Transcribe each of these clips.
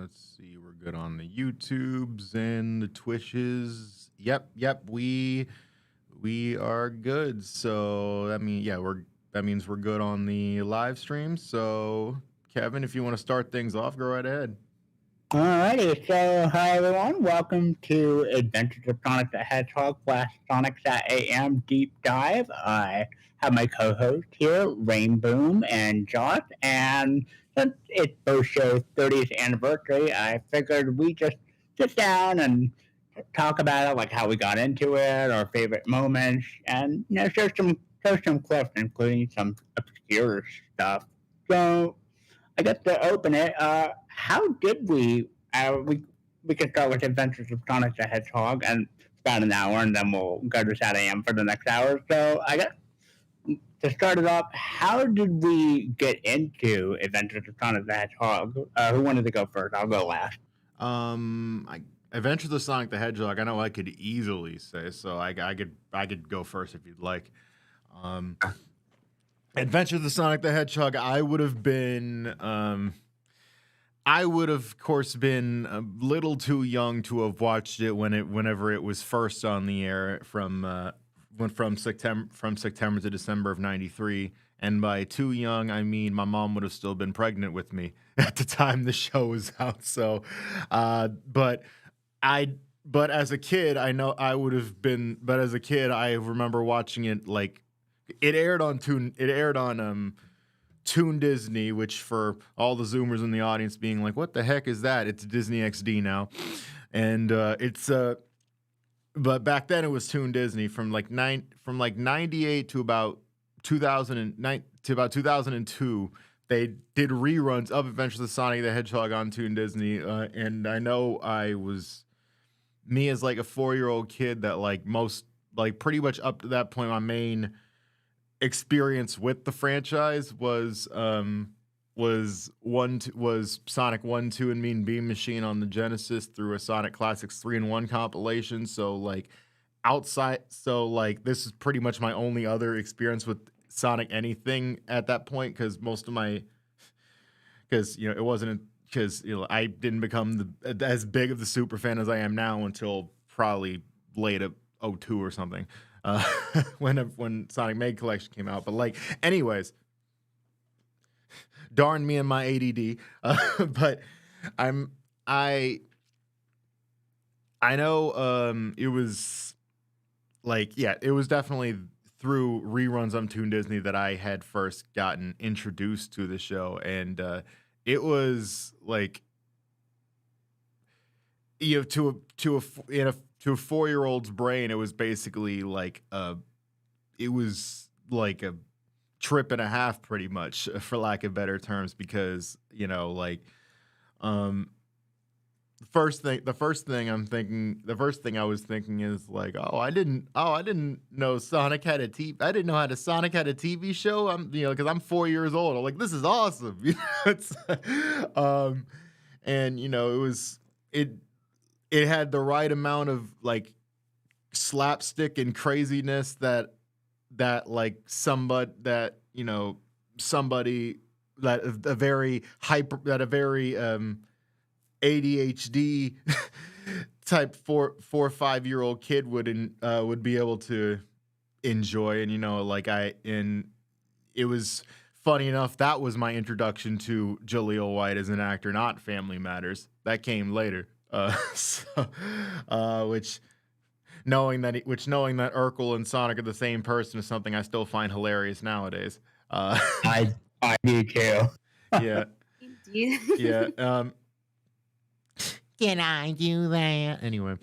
Let's see. We're good on the YouTubes and the Twitches. Yep. We are good. So that means we're good on the live stream. So Kevin, if you want to start things off, go right ahead. Alrighty, so hi everyone, welcome to Adventures of Sonic the Hedgehog / Sonic SatAM Deep Dive. I have my co-host here, Rainboom and Josh, and since it's both shows' 30th anniversary, I figured we just sit down and talk about it, like how we got into it, our favorite moments, and share some clips, including some obscure stuff. So I guess to open it, how did we can start with Adventures of Sonic the Hedgehog and about an hour, and then we'll go to SatAM for the next hour. So I guess to start it off, how did we get into Adventures of Sonic the Hedgehog? Who wanted to go first? I'll go last. Adventures of Sonic the Hedgehog. I know I could easily say so. I could go first if you'd like. Adventures of Sonic the Hedgehog. I would have, of course, been a little too young to have watched it whenever it was first on the air from September to December of '93. And by too young, I mean my mom would have still been pregnant with me at the time the show was out. So, but as a kid, I know I would have been. But as a kid, I remember watching it like. It aired on Toon Disney, which for all the Zoomers in the audience being like, "What the heck is that?" It's Disney XD now, and but back then it was Toon Disney from like '98 to about 2009 to about 2002. They did reruns of Adventures of Sonic the Hedgehog on Toon Disney, and I know me as like a 4-year-old kid that pretty much up to that point my main experience with the franchise was Sonic 1, 2, and Mean Beam Machine on the Genesis through a Sonic Classics 3-in-1 compilation. So this is pretty much my only other experience with Sonic anything at that point, because it wasn't because I didn't become as big of the super fan as I am now until probably late of 02 or something. When Sonic Mega Collection came out. But anyways, darn me and my ADD. But I know it was it was definitely through reruns on Toon Disney that I had first gotten introduced to the show, and it was to a 4-year-old's brain, it was basically it was like a trip and a half, pretty much, for lack of better terms, because the first thing I was thinking is I didn't know Sonic had a TV. I didn't know how Sonic had a TV show. Because I'm 4 years old. I'm like, this is awesome. And it had the right amount of slapstick and craziness that a very ADHD type 4 or 5-year-old kid would be able to enjoy. And it was funny enough, that was my introduction to Jaleel White as an actor, not Family Matters. That came later. Which knowing that Urkel and Sonic are the same person is something I still find hilarious nowadays. I do too. Yeah. Indeed. Yeah. Can I do that? Anyway.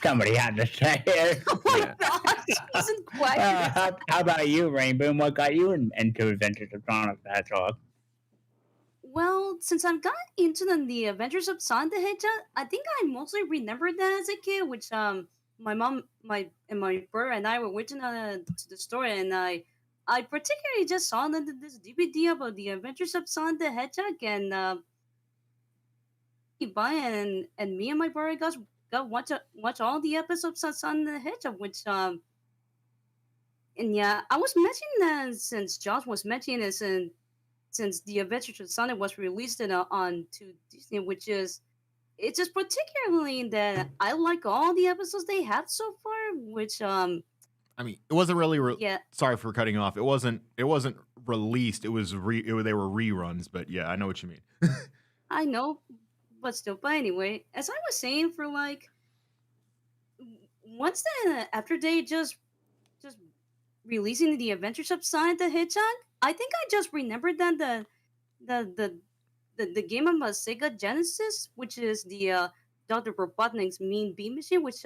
Somebody had to say it. Oh my gosh, isn't quite. How about you, Rainbow? What got you into Adventures of Sonic the Hedgehog? Well, since I've gotten into the Adventures of Sonic the Hedgehog, I think I mostly remembered that as a kid, which my mom, my brother and I were watching to the store, and I particularly just saw this DVD about the Adventures of Sonic the Hedgehog, and buy it, and me and my brother got watch all the episodes of Sonic the Hedgehog, which and yeah, I was mentioning that since Josh was mentioning this, and since the Adventures of Sonic was released on to Disney, which is it's just particularly that I like all the episodes they had so far, which I mean, it wasn't really. yeah, Sorry for cutting off. It wasn't. It wasn't released. It was. They were reruns. But yeah, I know what you mean. I know, but still. But anyway, as I was saying, for once after they just releasing the Adventures of Sonic the Hedgehog, I think I just remembered that the the the game on the Sega Genesis, which is the Dr. Robotnik's Mean Bean Machine, which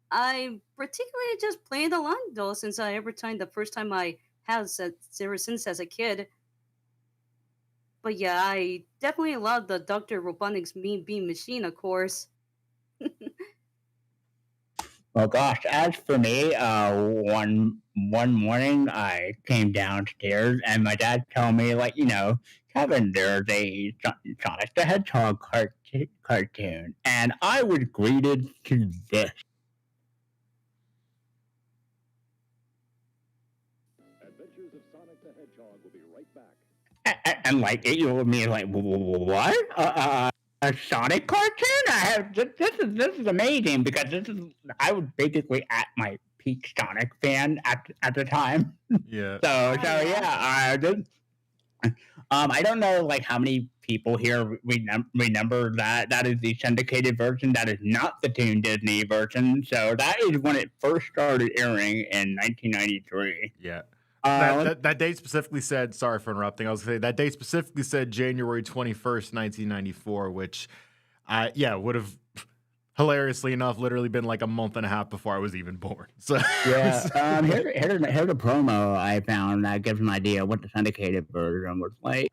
I particularly just played a lot though, since I every time the first time I had ever since as a kid. But yeah, I definitely love the Dr. Robotnik's Mean Bean Machine, of course. Well, gosh, as for me, one morning I came downstairs and my dad told me, like, Kevin, there's a Sonic the Hedgehog cartoon, and I was greeted to this. Adventures of Sonic the Hedgehog will be right back. And like it was me like what a Sonic cartoon? This is amazing because I was basically at my peak Sonic fan at the time. Yeah. So I don't know like how many people here remember that is the syndicated version. That is not the Toon Disney version. So that is when it first started airing in 1993. Yeah. That date specifically said, sorry for interrupting, I was going to say, that date specifically said January 21st, 1994, which, would have, hilariously enough, literally been like a month and a half before I was even born. So yeah, here's a promo I found that gives an idea what the syndicated version was like.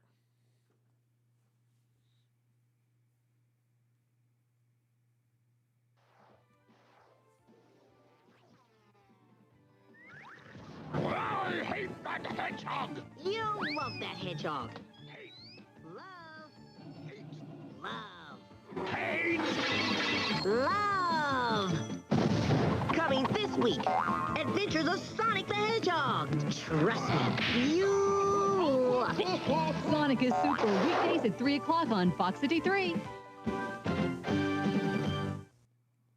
I hate that hedgehog! You love that hedgehog. Hate, Love. hate, Love. hate! Love. Coming this week, Adventures of Sonic the Hedgehog. Trust me, you love it. Sonic is Super, weekdays at 3 o'clock on Fox City 3.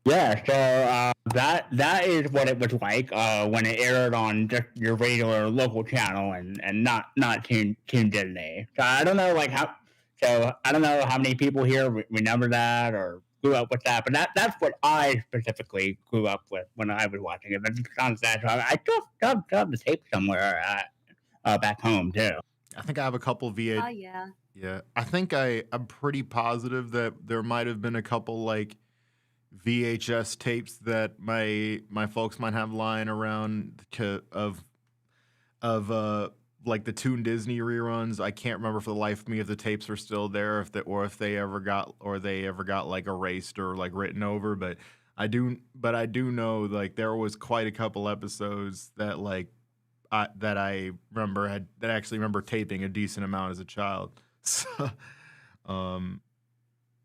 Yeah, so that is what it was like when it aired on just your regular local channel and not Toon Disney. So I don't know I don't know how many people here remember that or grew up with that, but that's what I specifically grew up with when I was watching it. But it sounds sad. So I still have the tape somewhere back home too. I think I have a couple VH. Oh yeah. Yeah, I think I'm pretty positive that there might have been a couple like VHS tapes that my folks might have lying around of like the Toon Disney reruns. I can't remember for the life of me if the tapes are still there, if they ever got like erased or like written over. But I do know like there was quite a couple episodes that like I actually remember taping a decent amount as a child. So,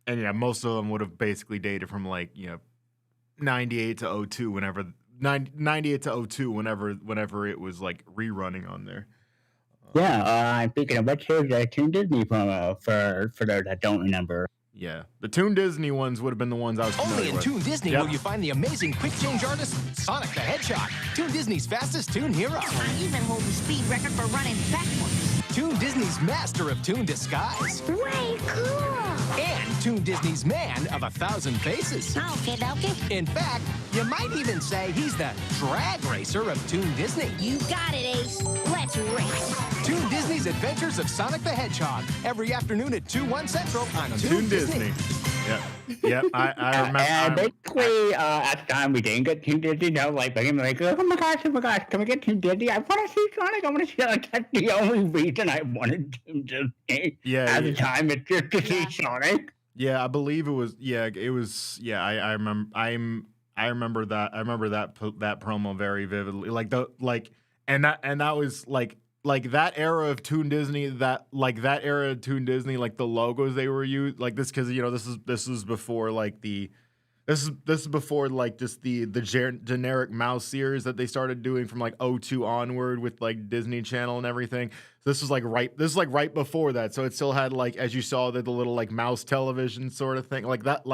and yeah, most of them would have basically dated from like 98 to 02 whenever 98 to 02 whenever it was like rerunning on there. Yeah, speaking of which, here's a Toon Disney promo for those that don't remember. Yeah, the Toon Disney ones would have been the ones I was familiar Only in with. Toon Disney Yep. will you find the amazing quick change artist, Sonic the Hedgehog, Toon Disney's fastest Toon hero. I even hold the speed record for running backwards. Toon Disney's master of Toon disguise. Way cool. And Toon Disney's man of 1,000 faces. Okay, dokie. In fact, you might even say he's the drag racer of Toon Disney. You got it, Ace. Let's race. Toon Disney's Adventures of Sonic the Hedgehog, every afternoon at 2/1 Central on Toon Disney. Yeah, I remember. And basically, at the time we didn't get Toon Disney. Like oh my gosh, can we get Toon Disney? I want to see Sonic. I want to see. Like that's the only reason I wanted Toon Disney. Yeah, at the time, it's just to see Sonic. Yeah, I believe it was. Yeah, it was. Yeah, I remember. I remember that. I remember that promo very vividly. And that was like that era of Toon Disney. Like the logos they were used like this because this is before like this This is before like just the generic mouse series that they started doing from like '02 onward with like Disney Channel and everything. So this was right before that. So it still had like, as you saw, the little like mouse television sort of thing like that.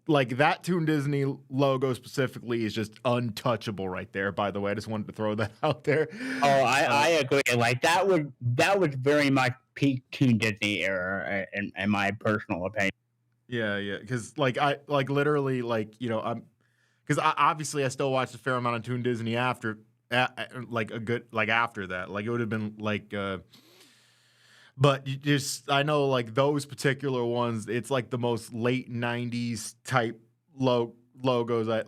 Like that Toon Disney logo specifically is just untouchable right there. By the way, I just wanted to throw that out there. Oh, I agree. Like that was very much peak Toon Disney era, in my personal opinion. Yeah, because like I like literally like I'm because obviously I still watched a fair amount of Toon Disney after like a good like after that. Like it would have been like. But you just, I know like those particular ones, it's like the most late '90s type logos. I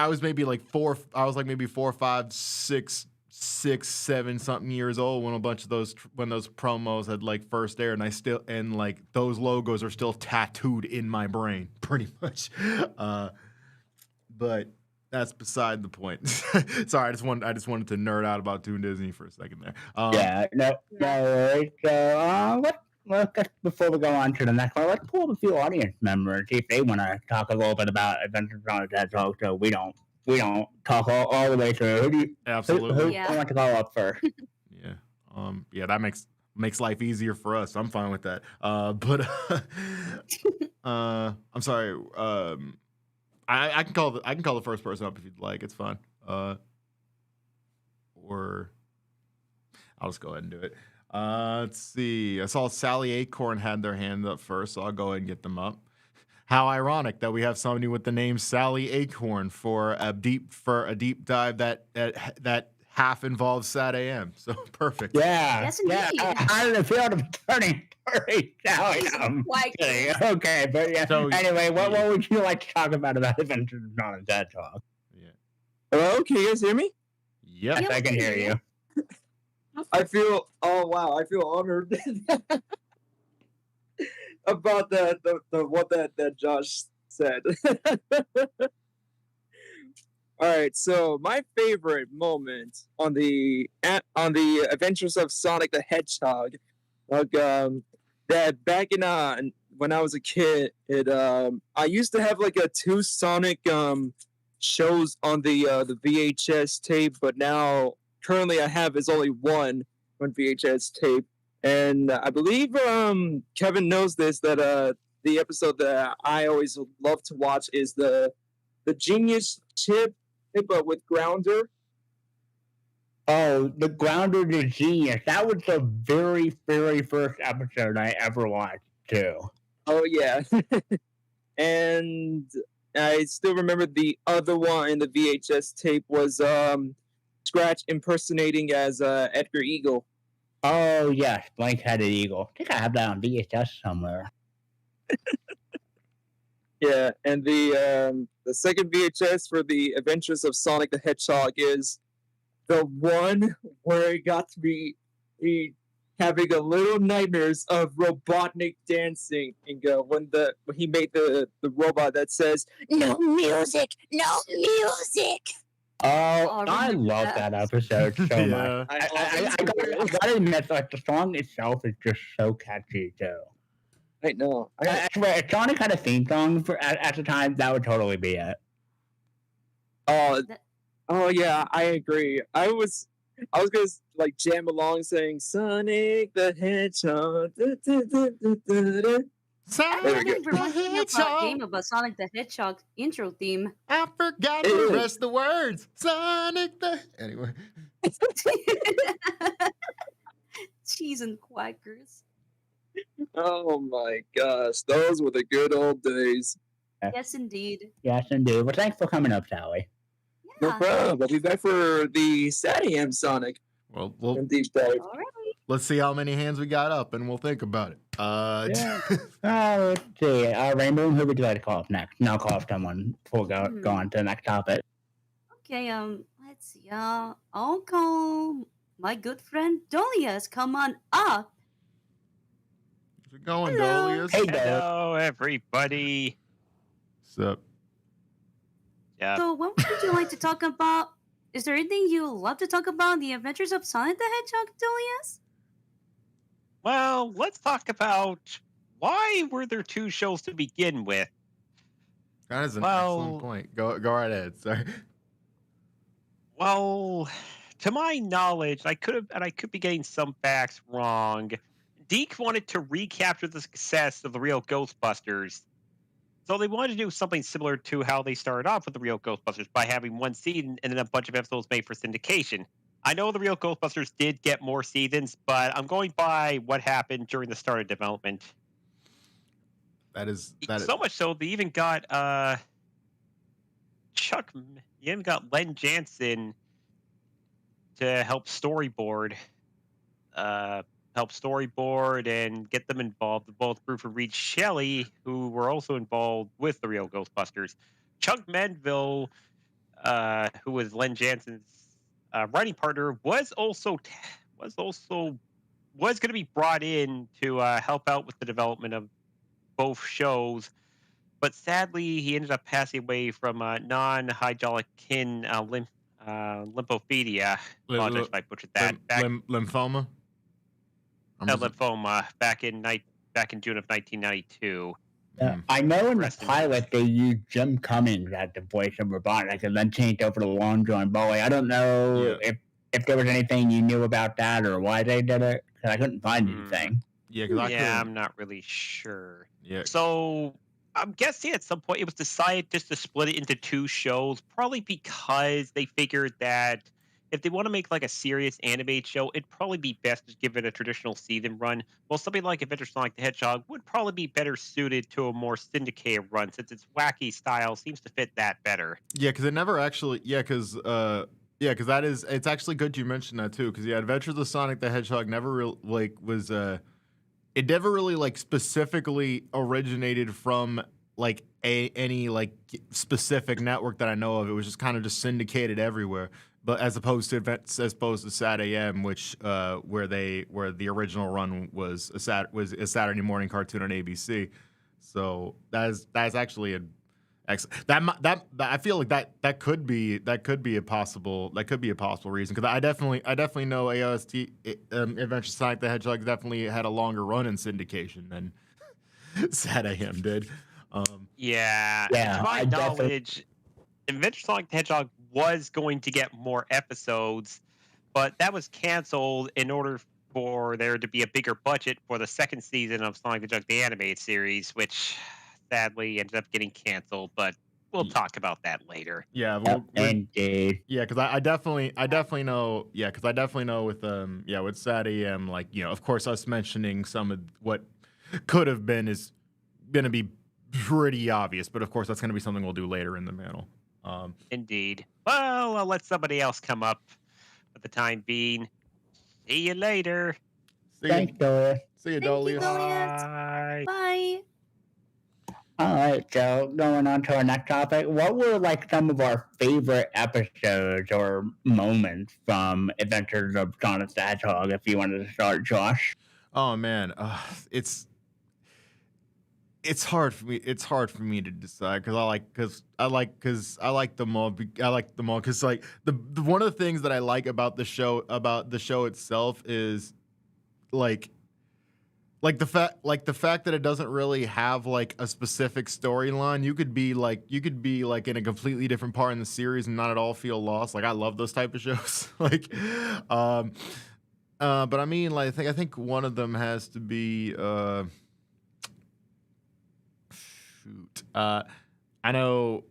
was maybe like four, 5, 6, 7 something years old when a bunch of those promos had like first aired, and like those logos are still tattooed in my brain pretty much. But that's beside the point. Sorry, I just wanted to nerd out about Toon Disney for a second there. No worries. So, let's before we go on to the next one, let's pull a few audience members, see if they want to talk a little bit about Adventures of Sonic the Hedgehog, so we don't talk all the way through. Absolutely. Who wants to go up first? Yeah. That makes life easier for us. I'm fine with that. But I'm sorry. I can call the first person up if you'd like. It's fine. Or I'll just go ahead and do it. Let's see. I saw Sally Acorn had their hand up first, so I'll go ahead and get them up. How ironic that we have somebody with the name Sally Acorn for a deep dive that half involves SatAM. So perfect. Yeah. Yes, indeed. How did it feel to be turning 30? Okay, but yeah. So, anyway, what would you like to talk about Adventures of Sonic the Hedgehog? Yeah. Hello, can you guys hear me? Yep. Yes, I can hear you. I feel honored about the what that Josh said. All right, so my favorite moment on the Adventures of Sonic the Hedgehog, like that back in when I was a kid, I used to have like 2 Sonic shows on the VHS tape, but now currently I have is only one VHS tape, and I believe Kevin knows this, that the episode that I always love to watch is the Genius Chip, but with Grounder. Oh, the Grounder to Genius. That was the very, very first episode I ever watched too. Oh yeah. And I still remember the other one in the VHS tape was Scratch impersonating as Edgar Eagle. Oh yes, Blank-Headed Eagle. I think I have that on VHS somewhere. Yeah, and the second VHS for the Adventures of Sonic the Hedgehog is the one where it got to be having a little nightmares of Robotnik dancing, and when he made the robot that says no music. Oh, I love that episode so much. I gotta admit, like the song itself is just so catchy too. I know. I swear, if Sonic had a theme song at the time, that would totally be it. Oh yeah, I agree. I was gonna like jam along saying Sonic the Hedgehog. I remember watching a game about Sonic the Hedgehog intro theme. I forgot the rest of the words. Sonic the... Anyway. Cheese and quackers. Oh my gosh, those were the good old days. Yes, indeed. Yes, indeed. Well, thanks for coming up, Sally. No Yeah. problem. I'll be back for the SatAM Sonic. Well, And deep dive. All right. let's see how many hands we got up, and we'll think about it. Yeah. Let's see. Rainboom, who would you like to call up next? No, call up someone before we go on to the next topic. Okay, let's see. I'll call my good friend Dolius. Come on up. How's it going, Hello. Dolius? Hey, Dolius. Hello, everybody. What's up? Yeah. So, what would you like to talk about? Is there anything you love to talk about in the Adventures of Sonic the Hedgehog, Dolius? Well, let's talk about why were there two shows to begin with. That is an Well- excellent point. Go right ahead. Sorry. Well, to my knowledge, I could be getting some facts wrong. Deke wanted to recapture the success of the real Ghostbusters. So they wanted to do something similar to how they started off with the real Ghostbusters by having one season and then a bunch of episodes made for syndication. I know the real Ghostbusters did get more seasons, but I'm going by what happened during the start of development. That is So much so they even got Len Jansen to help storyboard and get them involved. Both Bruce and Reed Shelley, who were also involved with the real Ghostbusters. Chuck Manville, who was Len Jansen's writing partner, was going to be brought in to help out with the development of both shows. But sadly, he ended up passing away from non-Hodgkin lymphopenia. Apologize if I butchered that. Lymphoma. Lymphoma back in June of 1992. I know in the Rest in pilot they used Jim Cummings as the voice of Robotnik and then changed over to Long John Bowie. I don't know if there was anything you knew about that or why they did it, because I couldn't find anything. Yeah, because I'm not really sure. Yeah. So I'm guessing at some point it was decided just to split it into two shows, probably because they figured that if they want to make like a serious animated show, it'd probably be best to give it a traditional season run. Well, something like Adventure Sonic the Hedgehog would probably be better suited to a more syndicated run, since its wacky style seems to fit that better. Yeah, because it never actually. Because that is. It's actually good you mentioned that too. Because Adventures of Sonic the Hedgehog never was. It never really specifically originated from any specific network that I know of. It was just kind of just syndicated everywhere. But as opposed to SatAM, which where the original run was a Saturday morning cartoon on ABC. So that's actually I feel like that could be a possible reason, because I definitely know AOST Adventure Sonic the Hedgehog definitely had a longer run in syndication than SatAM did. To my knowledge, Adventure Sonic the Hedgehog was going to get more episodes, but that was canceled in order for there to be a bigger budget for the second season of Sonic the Hedgehog the animated series, which sadly ended up getting canceled. But we'll talk about that later. Yeah, indeed. Yeah, because I definitely know. Yeah, because I definitely know with with SatAM, of course, us mentioning some of what could have been is going to be pretty obvious, but of course that's going to be something we'll do later in the panel. Indeed. Well, I'll let somebody else come up for the time being. See you later. Thanks, Doria. See you, Thank you, Dolius. Bye. Bye. All right, so going on to our next topic, what were some of our favorite episodes or moments from Adventures of Sonic the Hedgehog? If you wanted to start, Josh. Oh man, it's hard for me. It's hard for me to decide because I like them all. I like them all because the one of the things that I like about the show itself is the fact that it doesn't really have a specific storyline. You could be in a completely different part in the series and not at all feel lost. I love those type of shows. But I mean, I think one of them has to be. I know.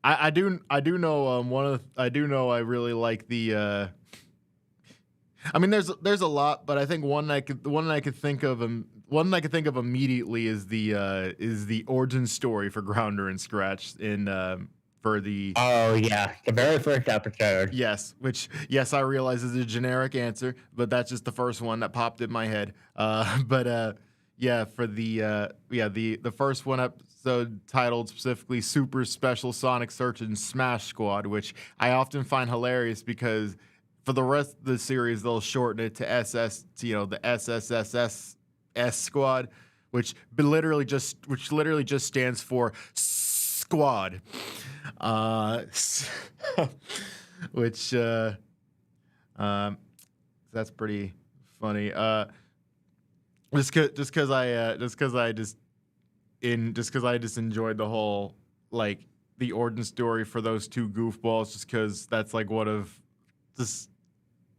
I do know I really like the. I mean, there's a lot, but I think one I could think of immediately is the origin story for Grounder and Scratch for the. Oh yeah, the very first episode. Yes, I realize is a generic answer, but that's just the first one that popped in my head. For the first one episode titled specifically Super Special Sonic Search and Smash Squad, which I often find hilarious because for the rest of the series they'll shorten it to the SSSS Squad, which literally just stands for Squad. Which that's pretty funny. just because I just enjoyed the whole like the origin story for those two goofballs, just because that's like one of just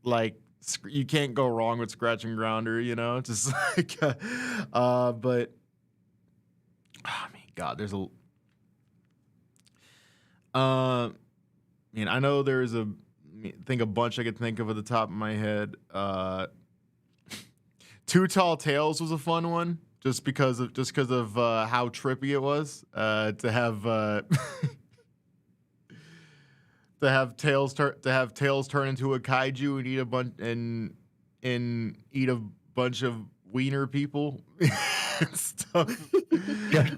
like you can't go wrong with Scratch and Grounder, you know, just like but I mean, God, there's a I mean, I know there's a bunch I could think of at the top of my head. Too Tall Tales was a fun one, just because of how trippy it was to have Tails turn into a kaiju and eat a bunch of wiener people and stuff.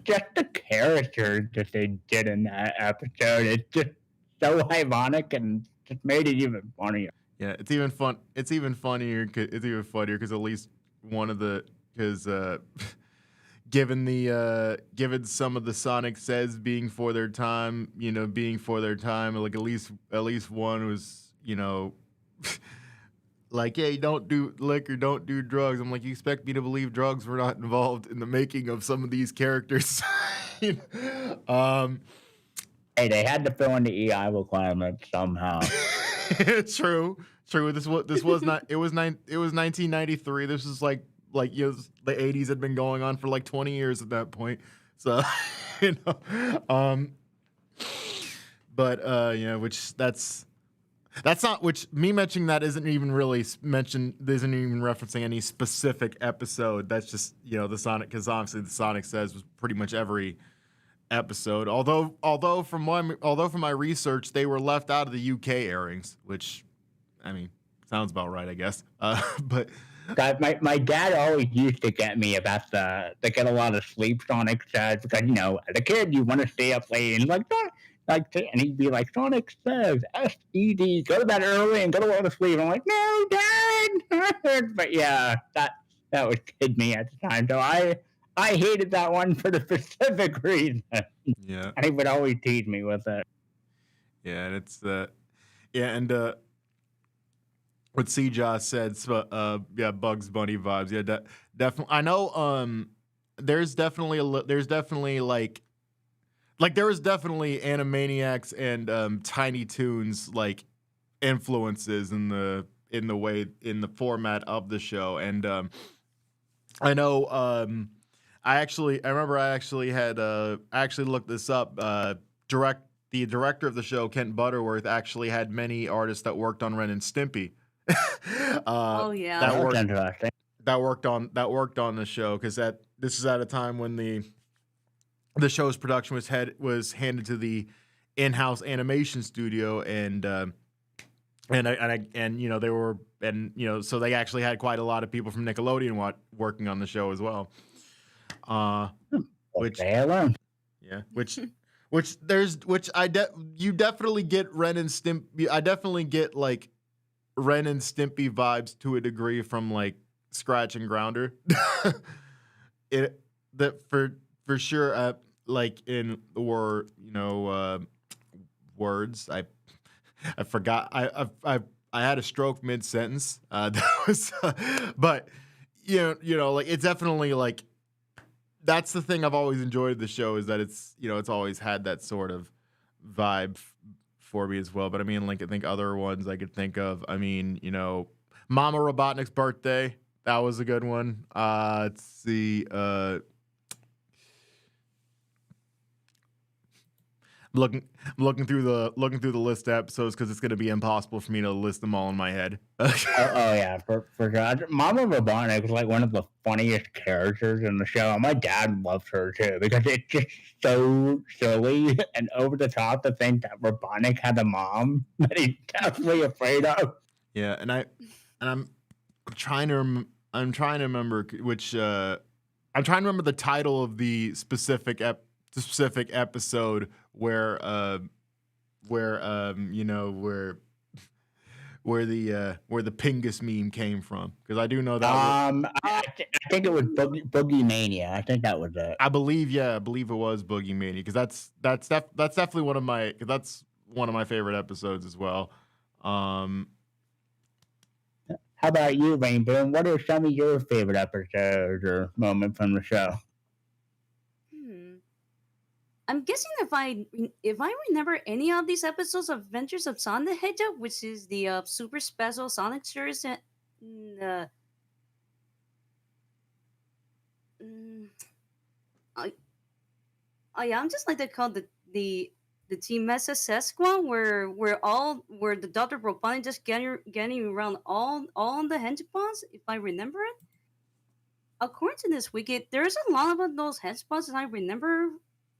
Just the characters that they did in that episode, it's just so ironic and just made it even funnier. Yeah, it's even funnier. It's even funnier because at least one of the given some of the Sonic says being for their time, like at least one was, like, hey, don't do liquor, don't do drugs. I'm like, you expect me to believe drugs were not involved in the making of some of these characters? Hey, they had to fill in the EI requirements somehow. True. This was not. It was 1993. This is like the 80s had been going on for like 20 years at that point. So, which that's not, which me mentioning that isn't even really isn't even referencing any specific episode. That's just, the Sonic, because obviously the Sonic Says was pretty much every episode. Although from my research, they were left out of the UK airings, which, I mean, sounds about right, I guess. But God, my dad always used to get me about the Get a Lot of Sleep Sonic Says, because, as a kid, you want to stay up late and and he'd be like, Sonic Says, SED, go to bed early and go to a lot of sleep. I'm like, no, Dad. But yeah, that was kid me at the time. So I hated that one for the specific reason. Yeah. And he would always tease me with it. Yeah, and it's what C-Joss said, Bugs Bunny vibes. Yeah, definitely. I know. There's definitely there was definitely Animaniacs and Tiny Toons like influences in the format of the show, and I know. I remember I actually looked this up. The director of the show, Kent Butterworth, actually had many artists that worked on Ren and Stimpy. Oh yeah, that worked on the show, because this is at a time when the show's production was handed to the in-house animation studio, and they were, so they actually had quite a lot of people from Nickelodeon working on the show as well. Which you definitely get Ren and Stimpy. I definitely get like Ren and Stimpy vibes to a degree from like Scratch and Grounder. For sure. Like in words, I forgot. I had a stroke mid sentence. That was, but like it's definitely like, that's the thing I've always enjoyed the show, is that it's it's always had that sort of vibe for me as well. But I mean, like, I think other ones I could think of. I mean, Mama Robotnik's Birthday, that was a good one. Let's see. I'm looking through the list of episodes, because it's going to be impossible for me to list them all in my head. oh yeah, for God, Mama Robotnik was like one of the funniest characters in the show. My dad loved her too, because it's just so silly and over the top to think that Robotnik had a mom that he's definitely afraid of. Yeah, and I'm trying to remember which I'm trying to remember the title of the specific episode where the Pingus meme came from, because I do know that. I think it was Boogie Mania. I think that was it. I believe it was Boogie Mania, because that's definitely one of my How about you, Rainbow? What are some of your favorite episodes or moments from the show? I'm guessing if I remember any of these episodes of Adventures of Sonic the Hedgehog, which is the super special Sonic series, mm, I I'm just like they call the Team SSS squad, where the Doctor Robotnik just getting around all the henchpods, if I remember it. According to this wiki, there's a lot of those henchpods that I remember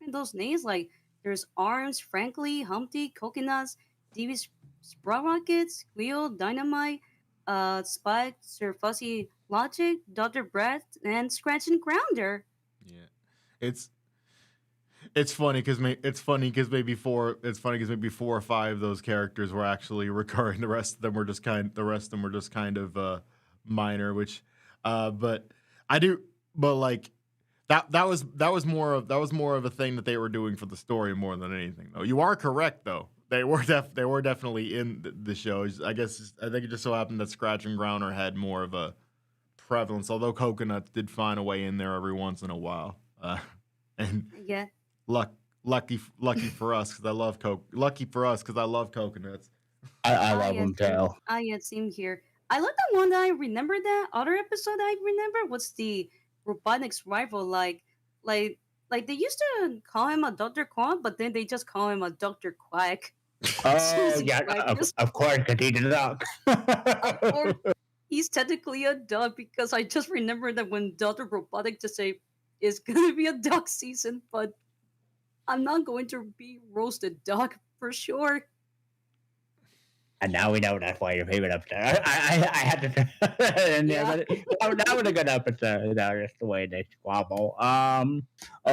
those names. Like there's Arms, Frankly, Humpty, Coconuts, DB Sprockets, Squeal, Dynamite, Spike, Sir Fuzzy Logic, Dr. Brett, and Scratch and Grounder. Yeah, it's funny because maybe four or five of those characters were actually recurring. The rest of them were just kind of minor. Which, but I do, but like that was more of a thing that they were doing for the story more than anything. Though you are correct, though they were definitely in the shows. I think it just so happened that Scratch and Grounder had more of a prevalence. Although Coconuts did find a way in there every once in a while, and Yeah. Lucky for us because I love Lucky for us because I love coconuts. I love them too. Yeah, same here. I like the one that I remember. That other episode I remember was the Robotnik's rival. Like they used to call him a Dr. Quack, but then they just call him a Dr. Quack. Oh yeah, of course, because he's a duck. Or he's technically a duck because I just remember that when Dr. Robotnik just say it's gonna be a duck season, but I'm not going to be roasted duck for sure. And now we know that's why your favorite episode. I had to. Yeah. But that was a good episode. Just the way they squabble. Oh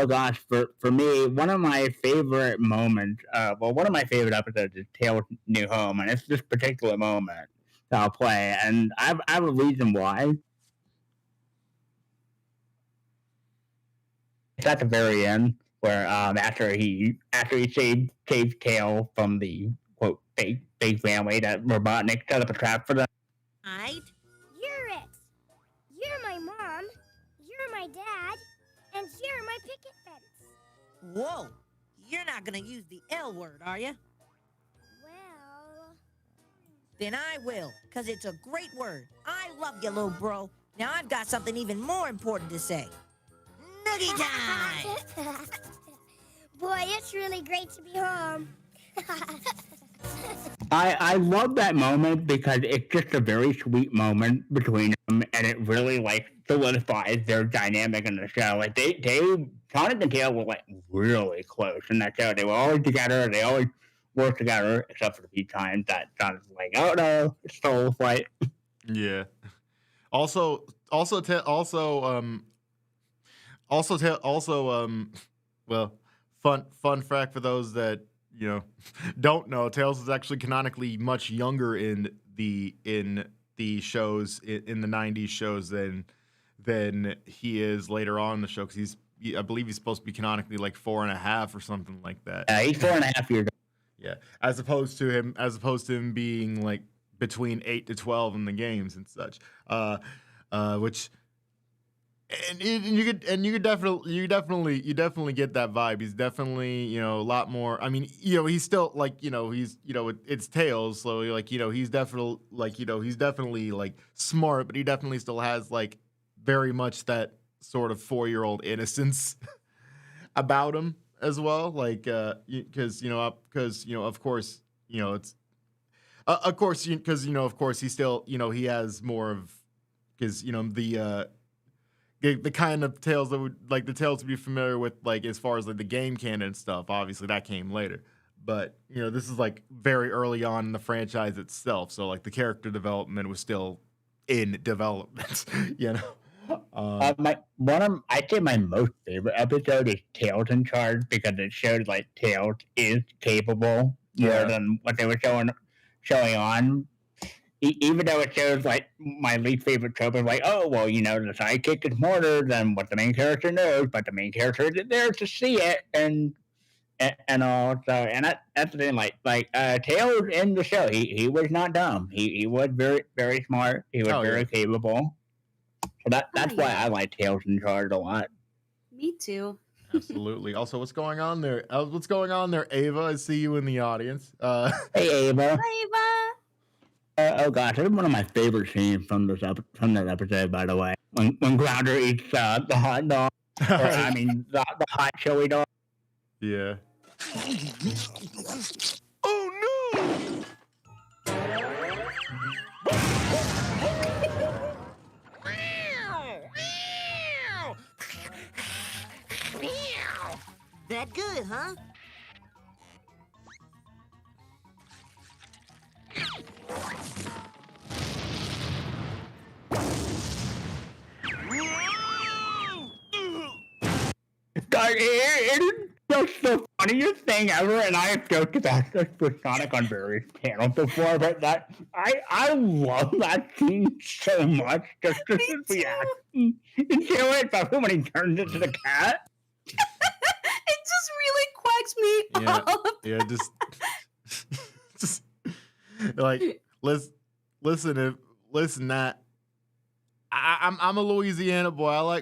gosh, for me, one of my favorite moments. One of my favorite episodes is Tails' New Home, and it's this particular moment that I'll play, and I have a reason why. It's at the very end where after he saved Tails from the quote fake family that Robotnik set up a trap for them. You're it. You're my mom. You're my dad. And you're my picket fence. Whoa! You're not gonna use the L word, are you? Well... Then I will, because it's a great word. I love you, little bro. Now I've got something even more important to say. Noogie time! Boy, it's really great to be home. I love that moment because it's just a very sweet moment between them, and it really solidifies their dynamic in the show. Like Sonic and Tails were really close in that show. They were always together. They always worked together, except for the few times that Sonic's oh no, it's still a fight. Yeah. Also, fun fact for those that don't know, Tails is actually canonically much younger in the shows in the 90s shows than he is later on in the show, because I believe he's supposed to be canonically 4.5 or something like that. Yeah, he's 4.5 years old. Yeah, as opposed to him being between 8 to 12 in the games and such, which. And you could definitely get that vibe. He's definitely a lot more. I mean, he's still it's Tails, so he's definitely smart, but he definitely still has very much that sort of 4-year-old innocence about him as well. Because of course he still he has more of because the kind of Tails that would the Tails to be familiar with as far as the game canon and stuff. Obviously that came later, but this is very early on in the franchise itself, so the character development was still in development. I'd say my most favorite episode is Tails in Charge, because it showed Tails is capable more than what they were showing on. Even though it shows my least favorite trope is the sidekick is smarter than what the main character knows, but the main character isn't there to see it, and and all. So, and that's the thing. Like Tails in the show, he was not dumb. He was very very smart. He was very capable. So that's why I like Tails in Charge a lot. Me too. Absolutely. Also, what's going on there? What's going on there, Ava? I see you in the audience. Hey, Ava. Hi, Eva. Oh gosh, that's one of my favorite scenes from that episode. By the way, when Grounder eats the hot dog, or I mean the hot chili dog. Yeah. Oh no! That good, huh? It is just the funniest thing ever, and I have joked about this with Sonic on various channels before, but that I love that scene so much. Just his reaction to it, especially when he turns into the cat. It just really quacks me up. Yeah, just like listen that I'm a Louisiana boy. I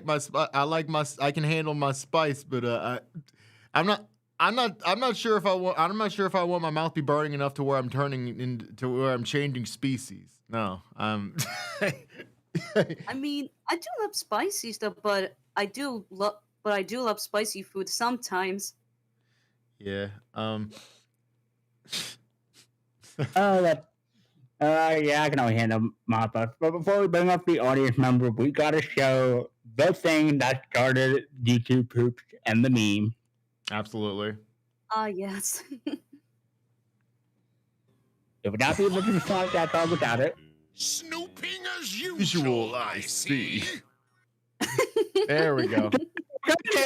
can handle my spice, but I'm not sure if I want my mouth be burning enough to where I'm where I'm changing species. No, I mean, I do love spicy stuff, but I do love spicy food sometimes. Yeah. Yeah, I can only handle my thoughts. But before we bring up the audience member, we gotta show the thing that started YouTube poops and the meme. Absolutely. Yes. It would not be able to Sonic that all without it. Snooping as usual, I see. There we go.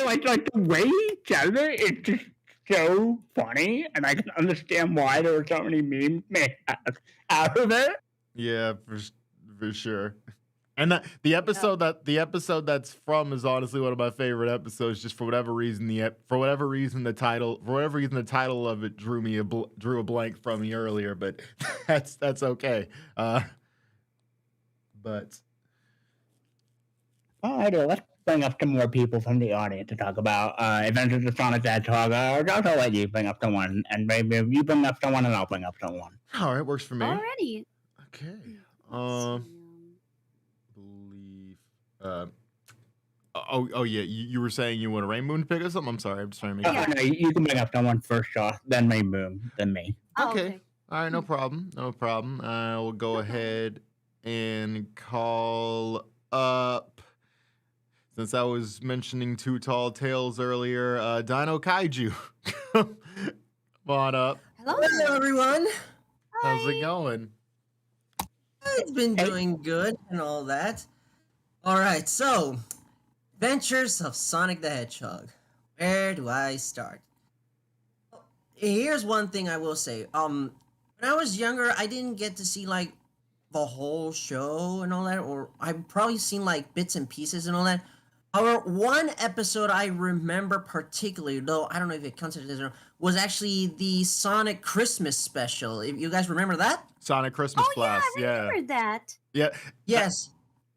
Like the way he says it, it's just so funny, and I can understand why there were so many memes made out of it. Yeah, for sure. And the episode that's from is honestly one of my favorite episodes. Just for whatever reason, the title of it drew a blank from me earlier, but that's okay. But all right, let's bring up some more people from the audience to talk about Adventures of Sonic the Hedgehog. I'll let you bring up someone, and maybe if you bring up someone, and I'll bring up someone. All right, works for me. Alrighty. Okay. Believe. Oh yeah. You were saying you want a Rainboom to pick us up? I'm sorry. I'm just trying to make. No, you can bring up someone first off, then Rainboom, then me. Okay. All right. No problem. No problem. I will go ahead and call up. Since I was mentioning Too Tall Tales earlier, Dino Kaiju. Come on up. Hello, everyone. How's it going? It's been doing good and all that. All right, so Adventures of Sonic the Hedgehog. Where do I start? Here's one thing I will say. When I was younger, I didn't get to see like the whole show and all that, or I've probably seen like bits and pieces and all that. However, one episode I remember particularly, though I don't know if it counts as was actually the Sonic Christmas special. If you guys remember that? Sonic Christmas Blast. I remember that. Yeah. Yes.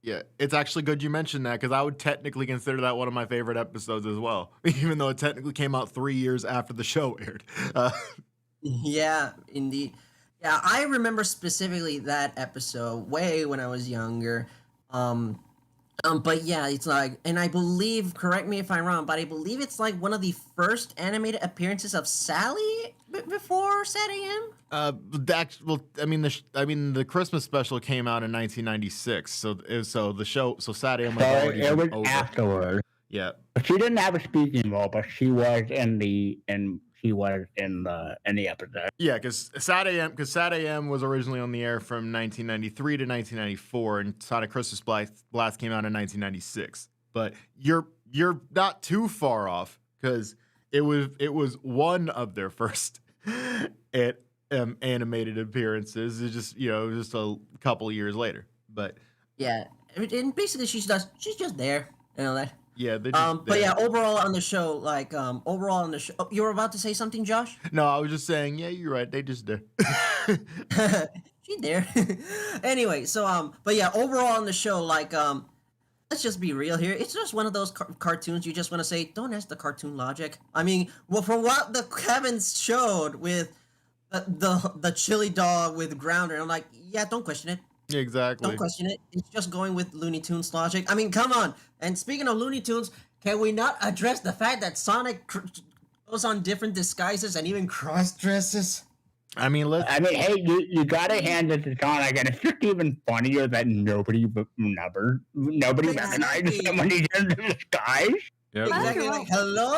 Yeah, it's actually good you mentioned that because I would technically consider that one of my favorite episodes as well, even though it technically came out 3 years after the show aired. Yeah, indeed. Yeah, I remember specifically that episode way when I was younger. But yeah, it's like, and I believe, correct me if I'm wrong, but I believe it's like one of the first animated appearances of Sally before SatAM. The Christmas special came out in 1996, so SatAM was already it was over. afterward. Yeah, she didn't have a speaking role, but she was in the episode. Yeah, because SatAM was originally on the air from 1993 to 1994, and Sonic Christmas Blast came out in 1996. But you're not too far off because it was one of their first animated appearances. It's just just a couple years later. But yeah, and basically she's just there, you know that. Yeah, they just, But yeah, overall on the show, oh, you were about to say something, Josh? No, I was just saying, yeah, you're right. They just did. She there. Anyway, so but yeah, overall on the show, let's just be real here. It's just one of those cartoons you just want to say, don't ask the cartoon logic. I mean, well, for what the Kevin's showed with the chili dog with Grounder, I'm like, yeah, don't question it. Exactly. Don't question it. It's just going with Looney Tunes logic. I mean, come on. And speaking of Looney Tunes, can we not address the fact that Sonic goes on different disguises and even cross dresses? I mean, hey, you gotta hand it to Sonic, and it's just even funnier that nobody recognizes him when he's in disguise. Yep. Exactly. Like, hello.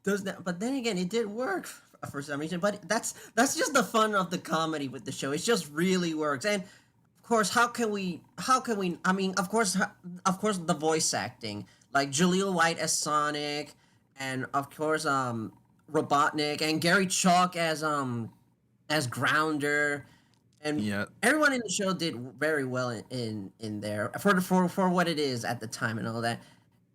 But then again, it did work for some reason. But that's just the fun of the comedy with the show. It just really works. And of course, how can we? I mean, of course, the voice acting, like Jaleel White as Sonic, and of course, Robotnik and Gary Chalk as Grounder, and everyone in the show did very well in there for what it is at the time and all that,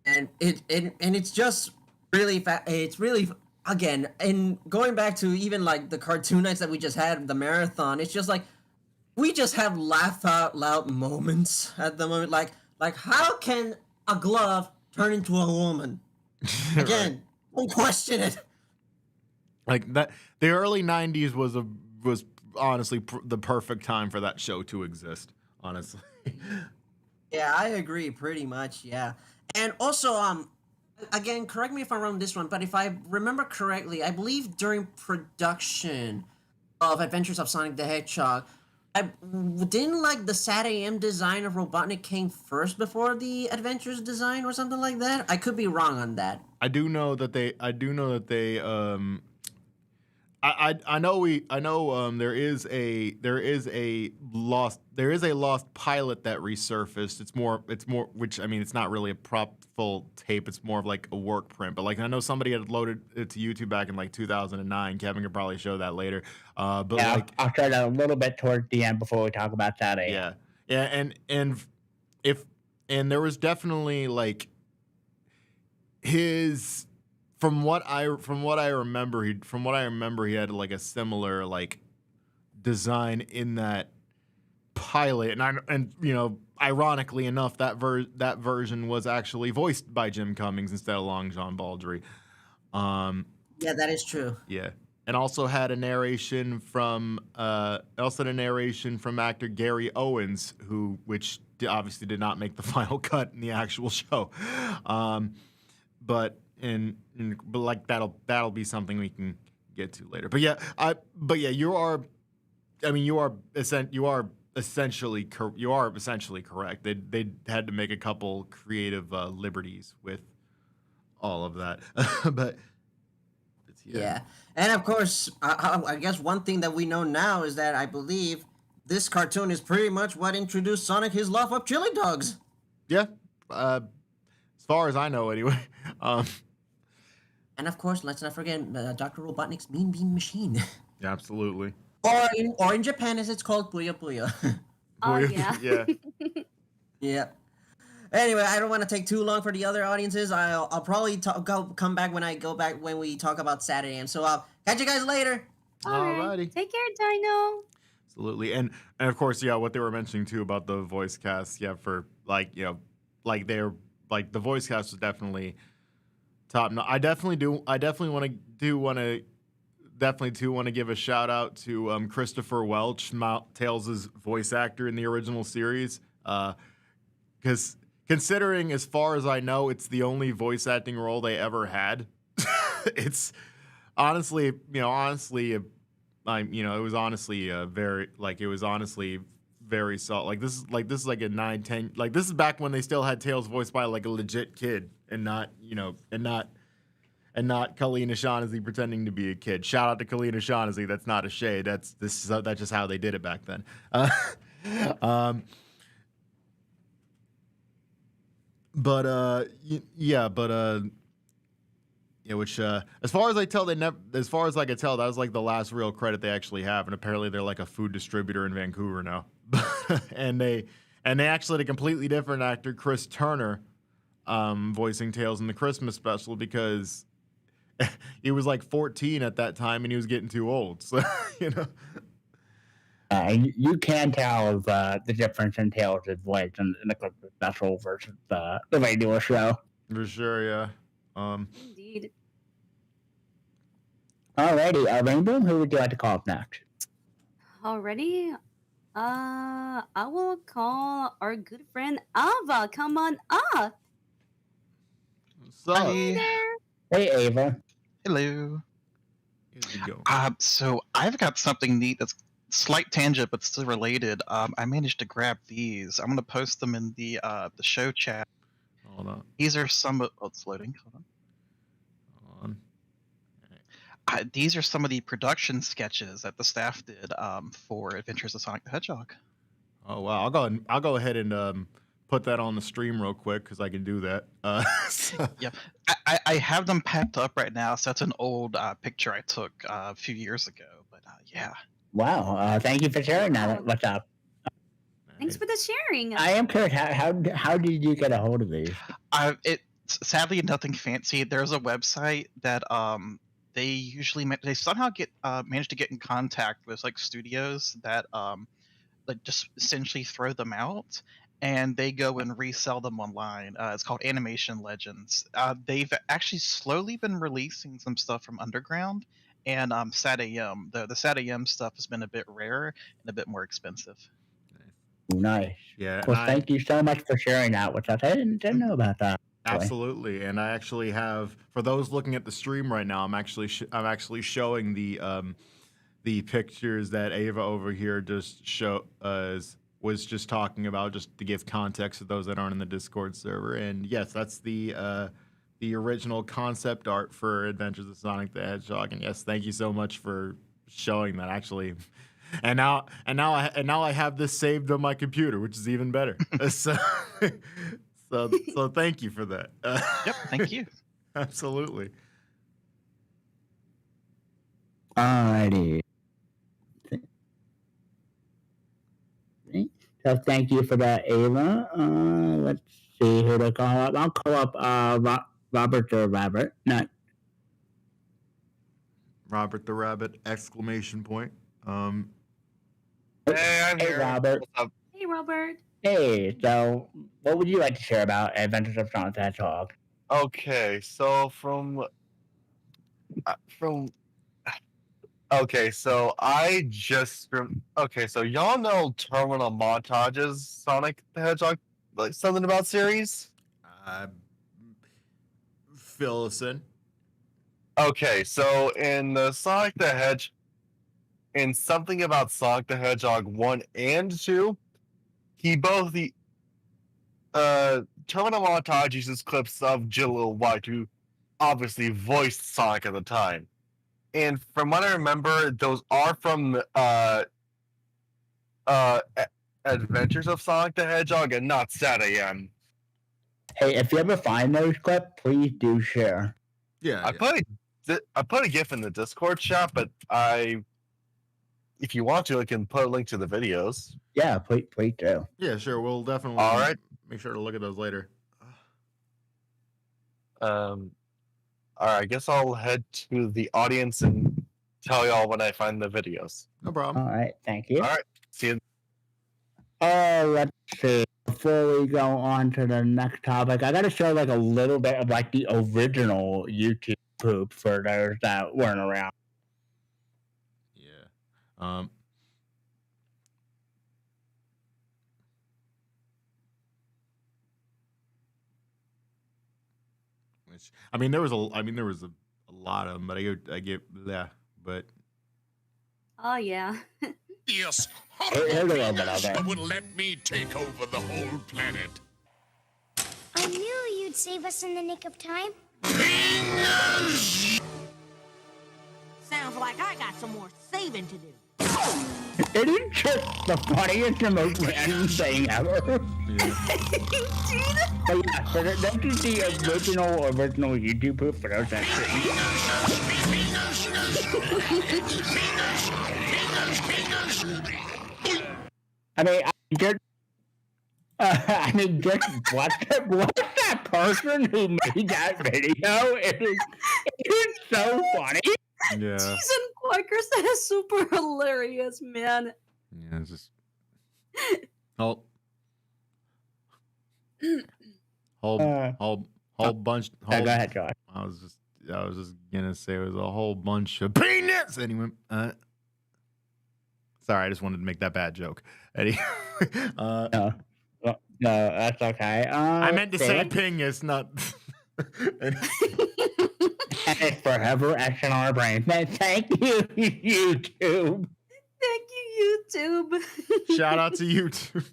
and it's just really it's really, again, and going back to even like the cartoon nights that we just had, the marathon, it's just like we just have laugh out loud moments at the moment, like how can a glove turn into a woman? Again, don't question it. Like that, the early '90s was honestly the perfect time for that show to exist. Honestly. Yeah, I agree pretty much. Yeah, and also again, correct me if I'm wrong on this one, but if I remember correctly, I believe during production of Adventures of Sonic the Hedgehog, didn't like the SatAM design of Robotnik came first before the Adventures design or something like that. I could be wrong on that. I know there is a lost pilot that resurfaced. It's more which, I mean, it's not really a full tape, it's more of like a work print. But like, I know somebody had loaded it to YouTube back in like 2009. Kevin could probably show that later. But yeah, like, I'll show that a little bit towards the end before we talk about SatAM. Yeah, and there was definitely like his. From what I remember, he had like a similar like design in that pilot, and you know, ironically enough, that version was actually voiced by Jim Cummings instead of Long John Baldry. Yeah, that is true. Yeah, and also had a narration from actor Gary Owens, which obviously did not make the final cut in the actual show, but like that'll be something we can get to later. But you are essentially correct. They had to make a couple creative liberties with all of that. But yeah, and of course, I guess one thing that we know now is that I believe this cartoon is pretty much what introduced Sonic his love of chili dogs. Yeah, as far as I know, anyway. And of course, let's not forget Dr. Robotnik's Mean Bean Machine. Yeah, absolutely. Or in Japan, as it's called, Puyo Puyo. Oh, yeah. Yeah. Yeah. Anyway, I don't want to take too long for the other audiences. I'll probably come back when we talk about SatAM. So I'll catch you guys later. Alrighty. Take care, Dino. Absolutely. And of course, yeah, what they were mentioning too about the voice cast, yeah, for like, you know, like they're like the voice cast was definitely top. No, I definitely want to give a shout out to Christopher Welch, Tails' voice actor in the original series, because considering, as far as I know, it's the only voice acting role they ever had. It's honestly, it was honestly very solid. Like this is like a 9-10. Like this is back when they still had Tails voiced by like a legit kid and not Colleen O'Shaughnessy pretending to be a kid. Shout out to Colleen O'Shaughnessy. That's not a shade. That's just how they did it back then. Which as far as I could tell, that was like the last real credit they actually have, and apparently they're like a food distributor in Vancouver now. and they actually had a completely different actor, Chris Turner, voicing Tails in the Christmas special because he was like 14 at that time and he was getting too old. So, you know. You can tell the difference in Tails' voice in the Christmas special versus the regular show. For sure, yeah. Indeed. Alrighty, Rainbow, who would you like to call up next? Already? I will call our good friend Ava. Come on up. So, Hi. Hey, Ava. Hello. here we go. So I've got something neat that's slight tangent but still related. I managed to grab these. I'm gonna post them in the show chat. Hold on. These are some. Oh, it's loading. Hold on. These are some of the production sketches that the staff did for Adventures of Sonic the Hedgehog. Oh wow! I'll go ahead and put that on the stream real quick because I can do that. Yep, I have them packed up right now. So that's an old picture I took a few years ago. But yeah. Wow, thank you for sharing that. What's up? Thanks for the sharing. I am curious, how did you get a hold of these? It's sadly nothing fancy. There's a website that they usually they somehow manage to get in contact with like studios that like just essentially throw them out and they go and resell them online. It's called Animation Legends. They've actually slowly been releasing some stuff from Underground and SatAM. The SatAM stuff has been a bit rarer and a bit more expensive. Nice. Yeah. Well, thank you so much for sharing that with us. I didn't know about that. Absolutely, and I actually have, for those looking at the stream right now, I'm actually showing the pictures that Ava over here just was just talking about, just to give context to those that aren't in the Discord server. And yes, that's the original concept art for Adventures of Sonic the Hedgehog. And yes, thank you so much for showing that. Actually, and now I have this saved on my computer, which is even better. So thank you for that. Yep, thank you. Absolutely. Alrighty. So thank you for that, Ava. Let's see who to call up. I'll call up Robert the Rabbit. Not Robert the Rabbit! ! Hey, I'm Hey, Robert. Hey, Robert. Hey, so what would you like to share about Adventures of Sonic the Hedgehog? Okay, so so y'all know terminal montages, Sonic the Hedgehog, like something about series? Fill us in. Okay, so in something about Sonic the Hedgehog 1 and 2, terminal montage uses clips of Jalil White, who obviously voiced Sonic at the time. And from what I remember, those are from Adventures of Sonic the Hedgehog and not SatAM. Hey, if you ever find those clips, please do share. Yeah. I put a GIF in the Discord chat, but if you want to, I can put a link to the videos. Yeah, please do. Yeah, sure. We'll definitely make sure to look at those later. All right, I guess I'll head to the audience and tell y'all when I find the videos. No problem. All right, thank you. All right, see you. Let's see. Before we go on to the next topic, I got to show like a little bit of like the original YouTube poop for those that weren't around. Yeah. Which there was a lot of them, but I get but Oh, yeah. Yes, Here's a little bit of it. would let me take over the whole planet. I knew you'd save us in the nick of time. Sounds like I got some more saving to do. It is just the funniest and most random thing ever. But yeah, so that is the original YouTube poop for those that I mean, just what's that person who made that video? It is so funny. Yeah. Cheese and Quakers, that is super hilarious, man. Yeah, it's just whole bunch. Go ahead, Josh. I was just gonna say it was a whole bunch of peanuts. Anyway, sorry, I just wanted to make that bad joke. Anyway, No, that's okay. I meant to say David? pingus, not. And it's forever etched in our brains. Thank you, YouTube. Thank you, YouTube. Shout out to YouTube.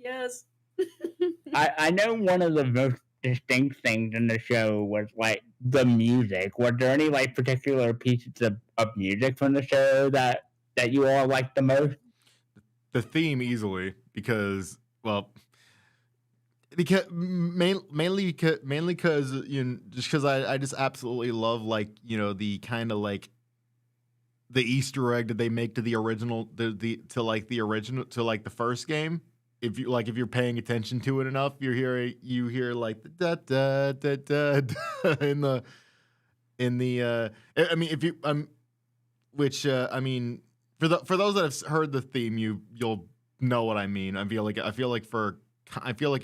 Yes. I know one of the most distinct things in the show was like the music. Were there any like particular pieces of music from the show that you all liked the most? The theme easily because mainly because just because I just absolutely love the kind of like the Easter egg that they make to the original the first game. If you're paying attention to it enough, you hear like the da da da da, da in the I mean if you which I mean for those that have heard the theme, you'll know what I mean. I feel like if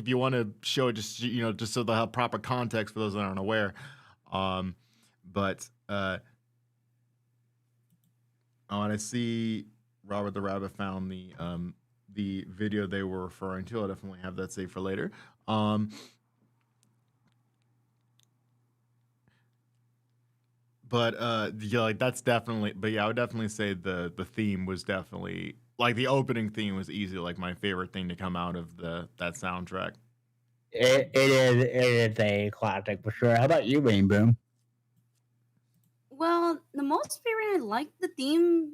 you want to show it just so they'll have proper context for those that aren't aware, but and I see Robert the Rabbit found the video they were referring to. I'll definitely have that saved for later. But that's definitely. But yeah, I would definitely say the theme was definitely like the opening theme was easily like my favorite thing to come out of that soundtrack. It is a classic for sure. How about you, Rainboom? Well, the most favorite I liked the theme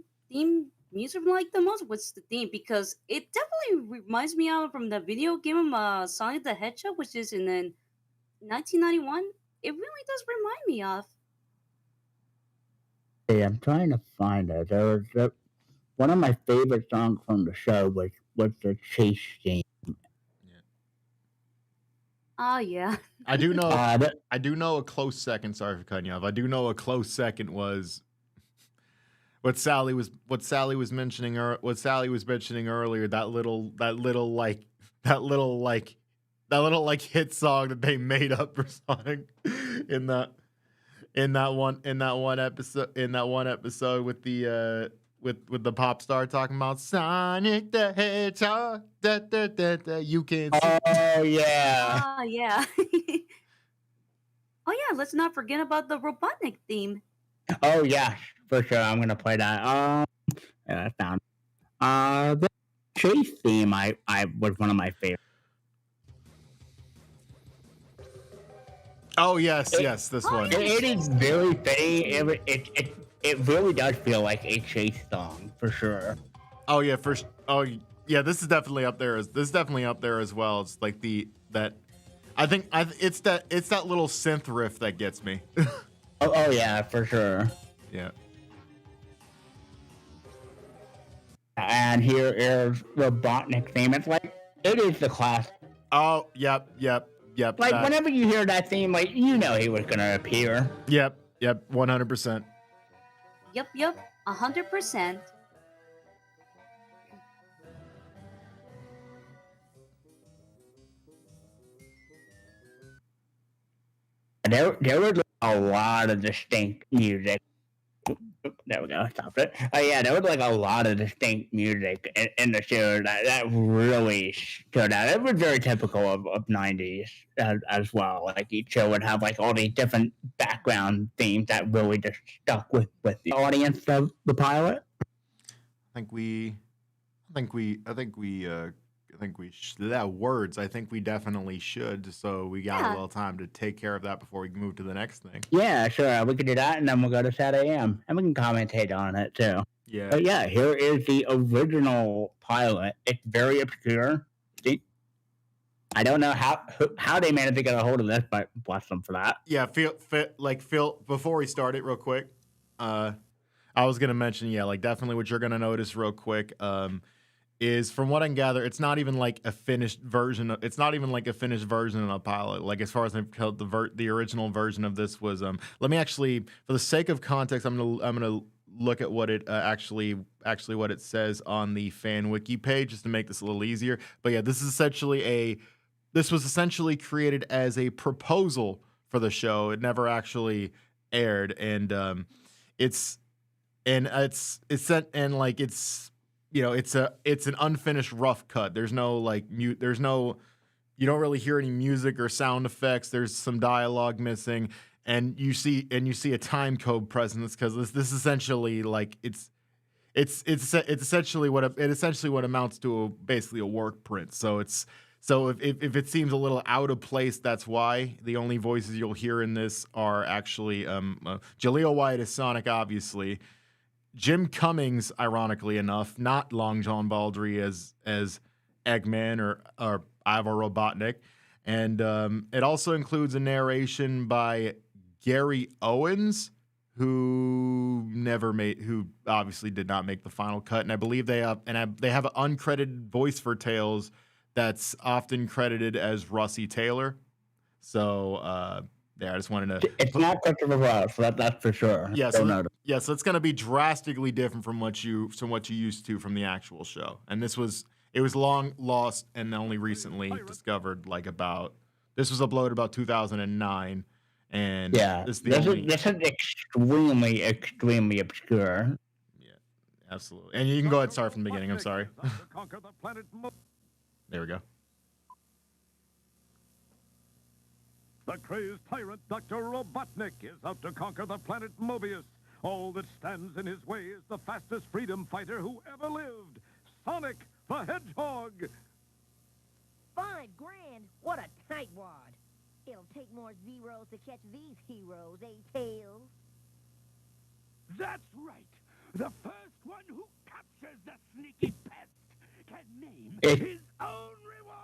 music I liked the most was the theme because it definitely reminds me of from the video game of Sonic the Hedgehog, which is in 1991. It really does remind me of. Hey, I'm trying to find it. There was one of my favorite songs from the show was the chase theme. Oh yeah. I do know a close second. Sorry for cutting you off. I do know a close second was what Sally was mentioning earlier. That little hit song that they made up for Sonic in that one episode with the with the pop star talking about Sonic the Hedgehog. Da, da, da, da, you can see. Oh yeah. Oh yeah. Oh yeah. Let's not forget about the Robotnik theme. Oh yeah, for sure. I'm gonna play that. Yeah, that's down. The chase theme I was one of my favorites. Oh yes, this one. It is very fitting. It really does feel like a chase song for sure. Oh yeah, this is definitely up there as well. It's like it's that little synth riff that gets me. oh yeah, for sure. Yeah. And here is Robotnik theme. It's like it is the class. Oh yep. Like whenever you hear that theme, like you know he was gonna appear. Yep, 100%. Yep, 100%. There was a lot of distinct music. There we go. Stop it. Oh yeah, there was like a lot of distinct music in the show that really stood out. It was very typical of 90s as well. Like each show would have like all these different background themes that really just stuck with the audience of the pilot. I think we definitely should. So we got a little time to take care of that before we move to the next thing. Yeah, sure. We could do that, and then we'll go to SatAM, and we can commentate on it too. Yeah. But yeah, here is the original pilot. It's very obscure. See? I don't know how they managed to get a hold of this, but bless them for that. Yeah, Phil. Before we start it, real quick, I was gonna mention, definitely what you're gonna notice real quick. is, from what I can gather, it's not even like a finished version. It's not even like a finished version of a pilot. Like as far as I've told, the original version of this was. Let me actually, for the sake of context, I'm gonna look at what it actually what it says on the fan wiki page, just to make this a little easier. But yeah, this was essentially created as a proposal for the show. It never actually aired, and it's an unfinished rough cut. There's no like mute. There's no, you don't really hear any music or sound effects. There's some dialogue missing, and you see a time code present because this essentially like it's essentially what amounts to basically a work print. So if it seems a little out of place, that's why. The only voices you'll hear in this are actually Jaleel White as Sonic, obviously. Jim Cummings, ironically enough, not Long John Baldry as Eggman or Ivor Robotnik, and it also includes a narration by Gary Owens, who obviously did not make the final cut, and I believe they have an uncredited voice for Tails that's often credited as Russie Taylor. So. Yeah, I just wanted to. It's not Christopher Ross, that's for sure. Yeah, so it's going to be drastically different from what you used to from the actual show. And it was long lost and only recently discovered. This was uploaded about 2009, and yeah, this is extremely obscure. Yeah, absolutely. And you can go ahead and start from the beginning. I'm sorry. There we go. The crazed tyrant Dr. Robotnik is out to conquer the planet Mobius. All that stands in his way is the fastest freedom fighter who ever lived, Sonic the Hedgehog. $5 grand? What a tightwad. It'll take more zeros to catch these heroes, eh, Tails? That's right. The first one who captures the sneaky pest can name his own reward.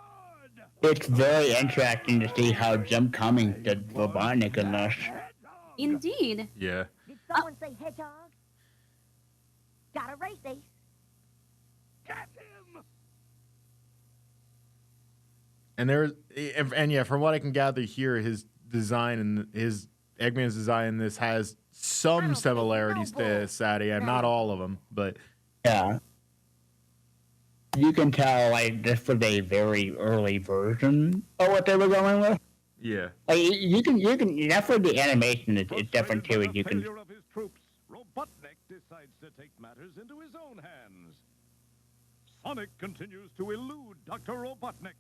It's very interesting to see how Jim Cummings did Robotnik in this. Indeed. Yeah. Did someone say Hedgehog? Got a race ace. Get him! And yeah, from what I can gather here, his design and his Eggman's design in this has some similarities to SatAM, not all of them, but yeah. You can tell, like, this was a very early version of what they were going with. Yeah. Like, you can, definitely the animation is different too. You can. Of his troops, Robotnik decides to take matters into his own hands. Sonic continues to elude Dr. Robotnik.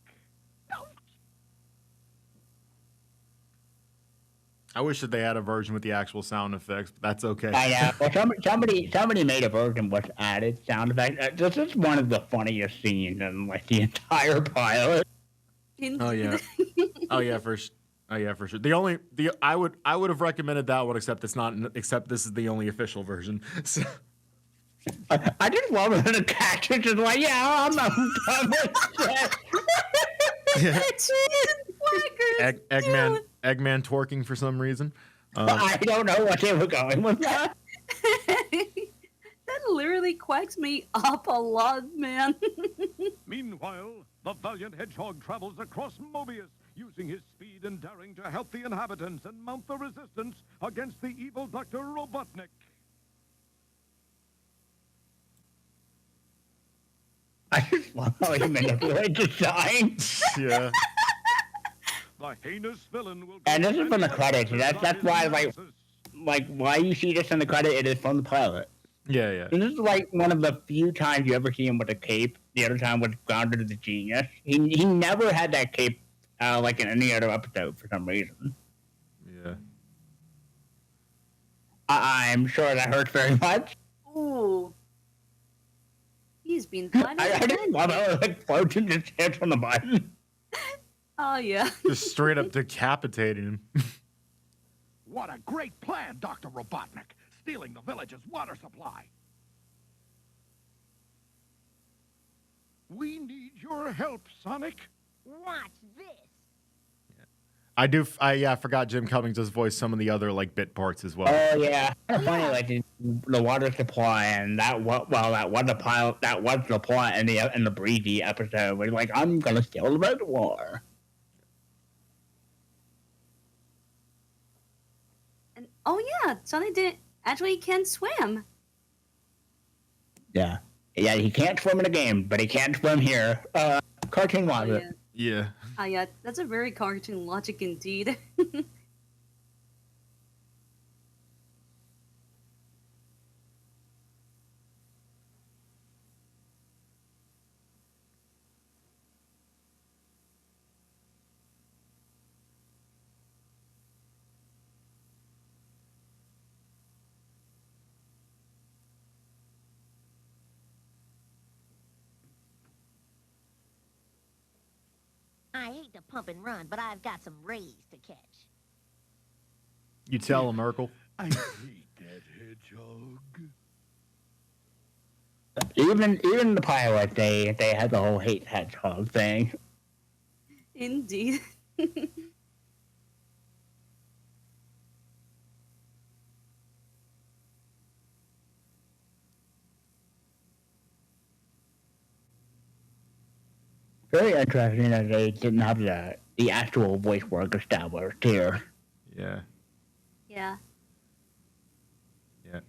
I wish that they had a version with the actual sound effects, but that's okay. I know. Well, somebody made a version with added sound effects. This is one of the funniest scenes in like the entire pilot. Oh yeah. Oh yeah, for sure. I would have recommended that one, except this is the only official version. So. I just love it. The cactus is like, yeah, I'm done with that. Eggman twerking for some reason. I don't know what they were going with that. That literally quacks me up a lot, man. Meanwhile, the valiant Hedgehog travels across Mobius, using his speed and daring to help the inhabitants and mount the resistance against the evil Dr. Robotnik. I just love how he manipulates the sign. Yeah. The heinous villain will. And this is from the credits. That's why, like why you see this in the credit. It is from the pilot. Yeah, yeah. And this is like one of the few times you ever see him with a cape. The other time was Grounded the Genius. He never had that cape like in any other episode for some reason. Yeah. I'm sure that hurts very much. Ooh. He's been fine. I didn't love how it like floats and just hits on the button. Oh yeah. Just straight up decapitating him. What a great plan, Dr. Robotnik. Stealing the village's water supply. We need your help, Sonic. Watch this. I forgot Jim Cummings does voice some of the other like bit parts as well. Oh yeah, kind of funny. Like the water supply and that was the pilot. That was the plot in the Breezy episode. Where like I'm gonna steal the reservoir. And oh yeah, Sonic didn't actually can swim. Yeah, he can't swim in a game, but he can swim here. Cartoon logic. Yeah. Yeah, that's a very cartoon logic indeed. I hate to pump and run, but I've got some rays to catch. You tell him, Urkel. I hate that hedgehog. Even the pilot, they had the whole hate hedgehog thing. Indeed. Very interesting that they didn't have the actual voice work established here. Yeah. Yeah. Yeah.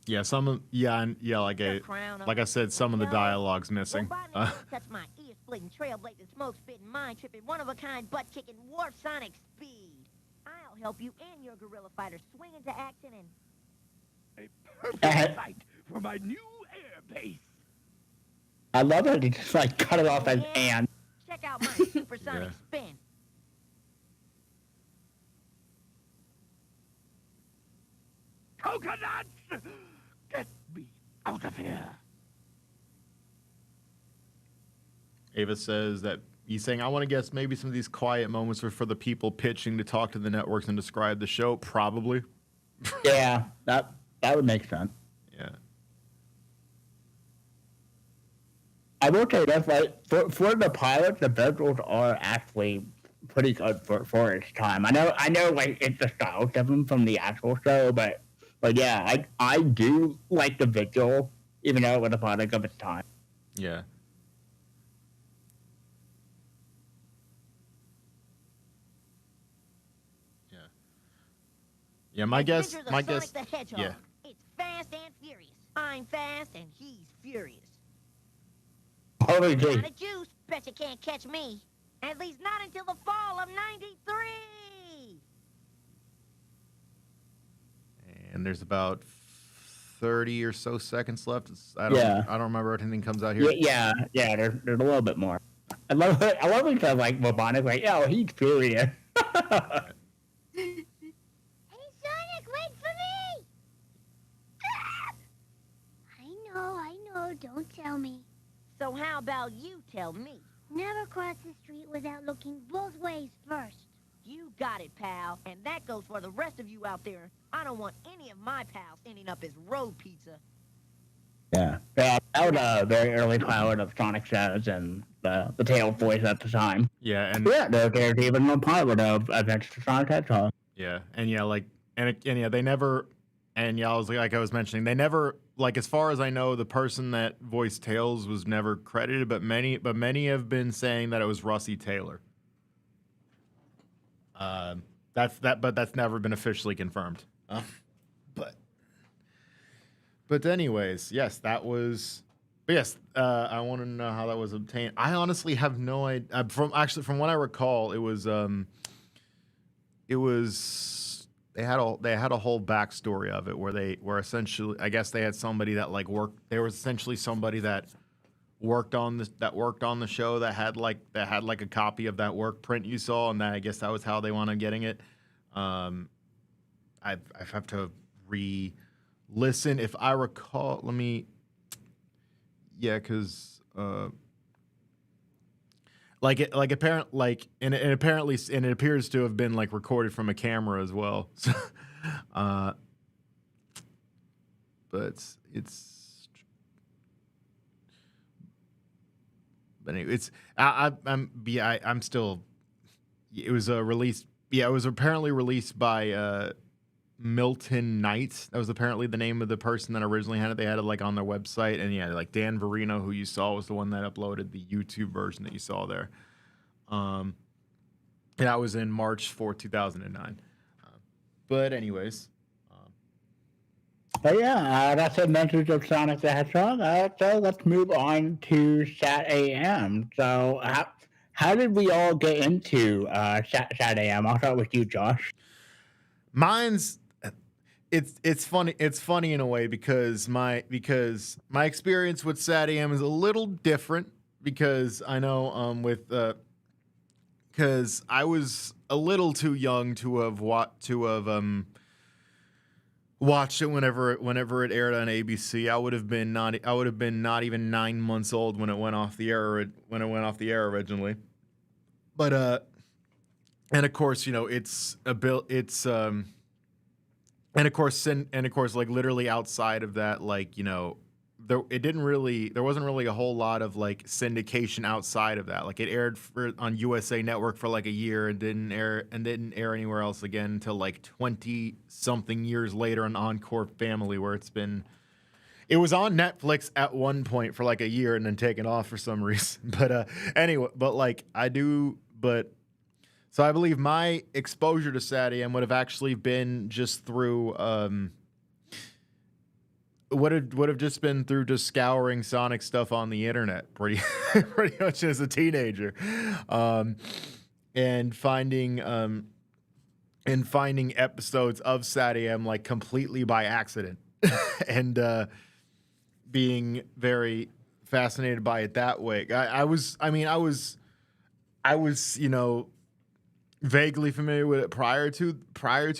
Yeah, like I said, some of the dialogue's missing. That's my ear-splitting, trail-blazing, smoke-spitting, mind-tripping, one-of-a-kind, butt-kicking, warp sonic speed. I'll help you and your guerrilla fighter swing into action and... A perfect site for my new air base. I love it. He just like cut it off as and. Check out my supersonic spin. Coconuts! Get me out of here. Ava says that he's saying, I want to guess maybe some of these quiet moments are for the people pitching to talk to the networks and describe the show. Probably. Yeah, that would make sense. Yeah. I will say that's like for the pilot, the visuals are actually pretty good for its time. I know like it's a style different from the actual show, but yeah, I do like the visual, even though it was a product of its time. Yeah. Yeah. Yeah, my guess. The Hedgehog. Yeah. It's fast and furious. I'm fast and he's furious. Holy Kind geez. of juice. Bet you can't catch me. At least not until the fall of '93. And there's about 30 or so seconds left. I don't remember if anything comes out here. Yeah. There's a little bit more. I love it because like Robotnik's like, oh, he's furious. Hey, Sonic, wait for me! I know, don't tell me. So how about you tell me? Never cross the street without looking both ways first. You got it, pal. And that goes for the rest of you out there. I don't want any of my pals ending up as road pizza. Yeah, that was a very early pilot of Sonic shows and the Tails voice at the time. Yeah, and there's even a pilot of Adventures of Sonic Hedgehog. Yeah, and they never, and yeah, I was mentioning, they never, like, as far as I know, the person that voiced Tails was never credited, but many have been saying that it was Russie Taylor. But that's never been officially confirmed. But anyways, yes, that was. But yes, I want to know how that was obtained. I honestly have no idea. From what I recall, it was they had a whole backstory of it where they were essentially, I guess they had somebody that like worked. There was essentially somebody that worked on the show that had like a copy of that work print you saw, and I guess that was how they wanted getting it. I have to re-listen if I recall. Let me. Yeah, because like and it appears to have been like recorded from a camera as well. So, but anyway, I'm still. It was released. Yeah, it was apparently released by Milton Knight. That was apparently the name of the person that originally had it. They had it like on their website, and yeah, like Dan Verino, who you saw, was the one that uploaded the YouTube version that you saw there. That was in March 4th, 2009. But anyways. But yeah, that's Adventures of Sonic the Hedgehog. So let's move on to SatAM. So how did we all get into SatAM? I'll start with you, Josh. Mine's it's funny in a way because my experience with SatAM is a little different because I know because I was a little too young to have watched it whenever it aired on ABC. I would have been not even 9 months old when it went off the air originally. But and of course, you know, and of course, like literally outside of that, like, you know, there wasn't really a whole lot of like syndication outside of that. Like it aired on USA Network for like a year and didn't air anywhere else again until like 20 something years later on Encore Family, where it was on Netflix at one point for like a year and then taken off for some reason. But anyway, so I believe my exposure to SatAM would have actually been just through would have just been through just scouring Sonic stuff on the internet pretty much as a teenager, and finding episodes of SatAM like completely by accident, and being very fascinated by it that way. I was you know, vaguely familiar with it prior to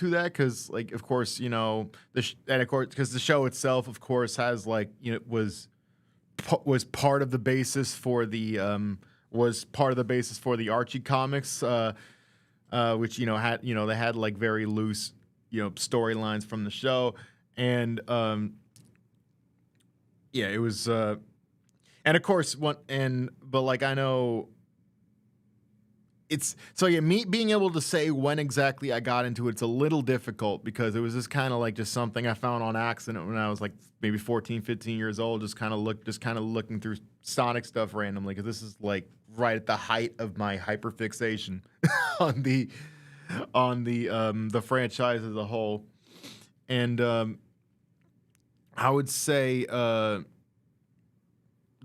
that, because like of course, you know, because the show itself of course has like, you know, was part of the basis for the Archie comics, which, you know, they had like very loose, you know, storylines from the show, and yeah, it was and of course but like I know me being able to say when exactly I got into it's a little difficult, because it was just kind of like just something I found on accident when I was like maybe 14, 15 years old, just kind of looking through Sonic stuff randomly, because this is like right at the height of my hyperfixation on the franchise as a whole. And I would say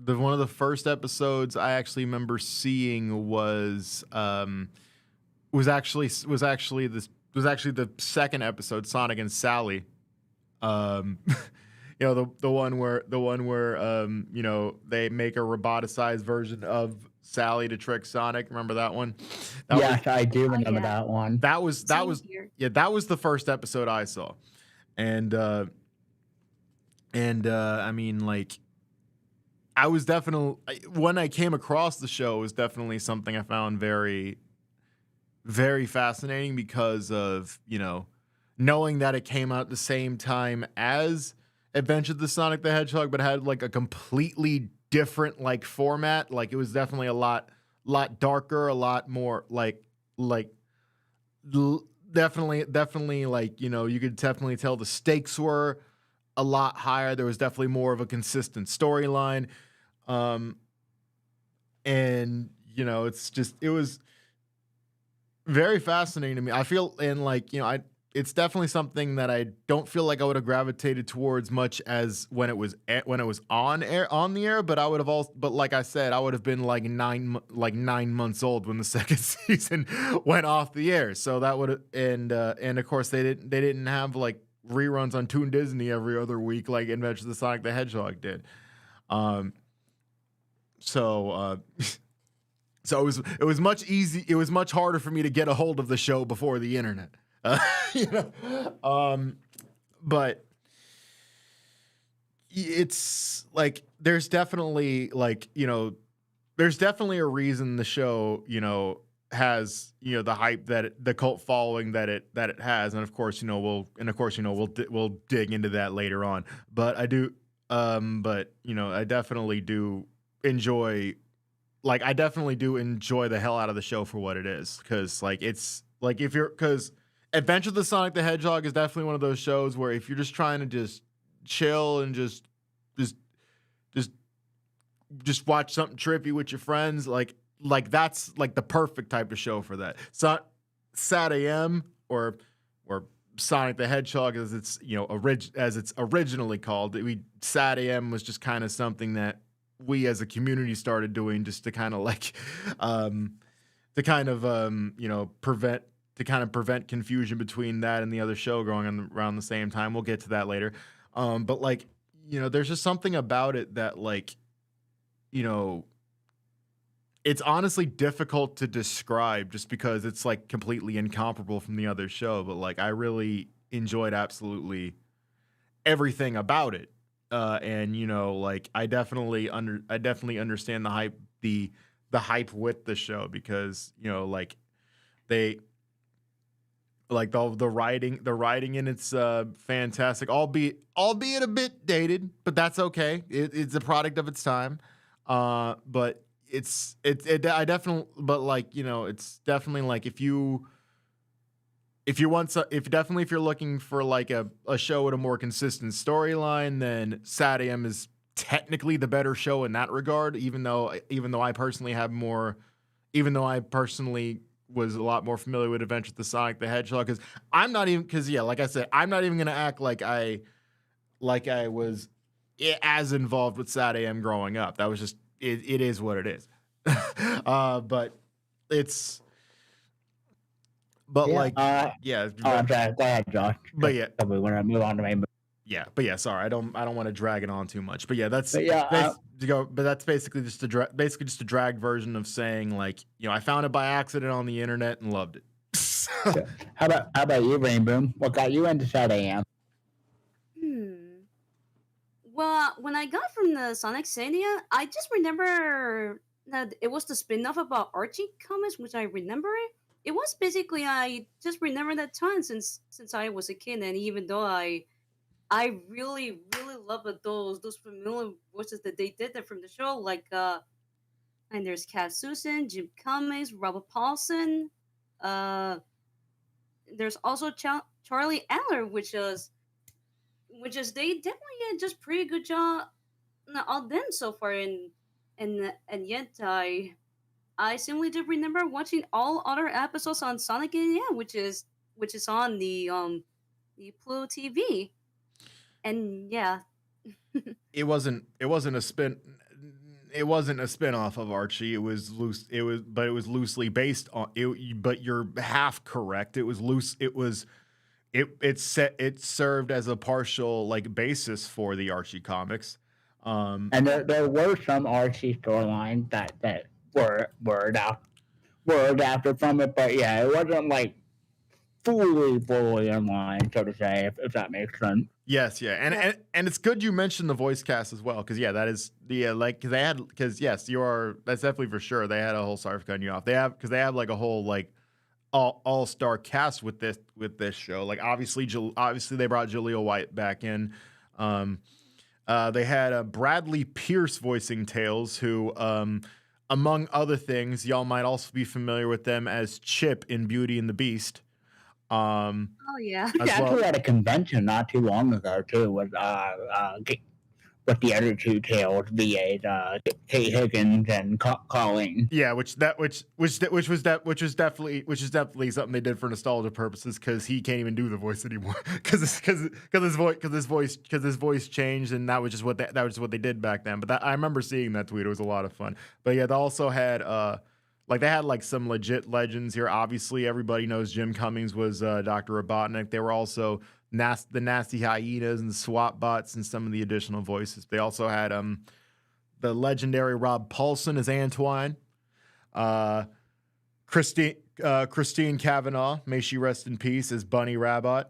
one of the first episodes I actually remember seeing was actually the second episode, Sonic and Sally. You know, the one where you know, they make a roboticized version of Sally to trick Sonic. Remember that one? Yes, I do remember that one. That was the first episode I saw, and I mean, like, I was definitely, when I came across the show, it was definitely something I found very, very fascinating, because of, you know, knowing that it came out at the same time as Adventures of Sonic the Hedgehog, but had like a completely different like format. Like it was definitely a lot darker, a lot more definitely like, you know, you could definitely tell the stakes were a lot higher. There was definitely more of a consistent storyline. And you know, it was very fascinating to me. I feel, and like, you know, it's definitely something that I don't feel like I would have gravitated towards much as when it was on the air, but but like I said, I would have been like 9 months old when the second season went off the air. So that would, and of course they didn't have like reruns on Toon Disney every other week like Adventures of Sonic the Hedgehog did. So it was much harder for me to get a hold of the show before the internet. You know, but it's like there's definitely like, you know, there's definitely a reason the show, has the hype the cult following that it has, and of course we'll dig into that later on. But I do, I definitely do enjoy, the hell out of the show for what it is, because because Adventure of the Sonic the Hedgehog is definitely one of those shows where if you're just trying to just chill and just watch something trippy with your friends, like that's like the perfect type of show for that. So SatAM or Sonic the Hedgehog, as it's as it's originally called, SatAM was just kind of something that we as a community started doing just to kind of prevent confusion between that and the other show going on around the same time. We'll get to that later. But there's just something about it that it's honestly difficult to describe just because it's completely incomparable from the other show. But I really enjoyed absolutely everything about it. And I definitely understand the hype, the hype with the show, because they the writing in it's fantastic, albeit a bit dated, but that's okay. It's a product of its time. But it's definitely if you're looking for a show with a more consistent storyline, then SatAM is technically the better show in that regard, even though I personally was a lot more familiar with Adventure of the Sonic the Hedgehog, like I said, I'm not even gonna act like I was as involved with SatAM growing up. That was just it is what it is. But it's I'm sorry. Go ahead, Josh. But yeah, we want to move on to Rainbow. Yeah, but yeah, sorry, I don't want to drag it on too much. But yeah, that's basically just a drag version of saying I found it by accident on the internet and loved it. How about you, Rainboom? What got you into SatAM? Well, when I got from the Sonic Sania, I just remember that it was the spin-off about Archie comics, which I remember it. It was basically, I just remember that time since I was a kid, and even though I really, really love those familiar voices that they did that from the show, and there's Cat Susan, Jim Cummings, Robert Paulson, there's also Charlie Adler, which is they definitely did just pretty good job on them so far, and yet I simply do remember watching all other episodes on Sonic AM, which is on the Pluto TV. And yeah, it wasn't a spin-off of Archie. It was loosely based on it, but you're half correct. It was loose. It served as a partial basis for the Archie comics. And there were some Archie storylines that were adapted from it, but yeah, it wasn't fully in line, so to say, if that makes sense. Yes, yeah, and it's good you mentioned the voice cast as well, because that is that's definitely for sure. They had a whole, sorry for cutting you off. They have a whole all-star cast with this show. Obviously they brought Jaleel White back in. They had Bradley Pierce voicing Tails, who among other things, y'all might also be familiar with them as Chip in Beauty and the Beast. Oh yeah. We actually had a convention not too long ago too with the other two Tails VAs, Kate Higgins and Colleen. Yeah, which is definitely something they did for nostalgia purposes, because he can't even do the voice anymore because his voice changed, and that was just what they did back then. But I remember seeing that tweet. It was a lot of fun. But yeah, they also had they had some legit legends here. Obviously, everybody knows Jim Cummings was Dr. Robotnik. They were also the Nasty Hyenas and the SWAT bots and some of the additional voices. They also had the legendary Rob Paulson as Antoine, Christine Cavanaugh, may she rest in peace, as Bunny Rabbit.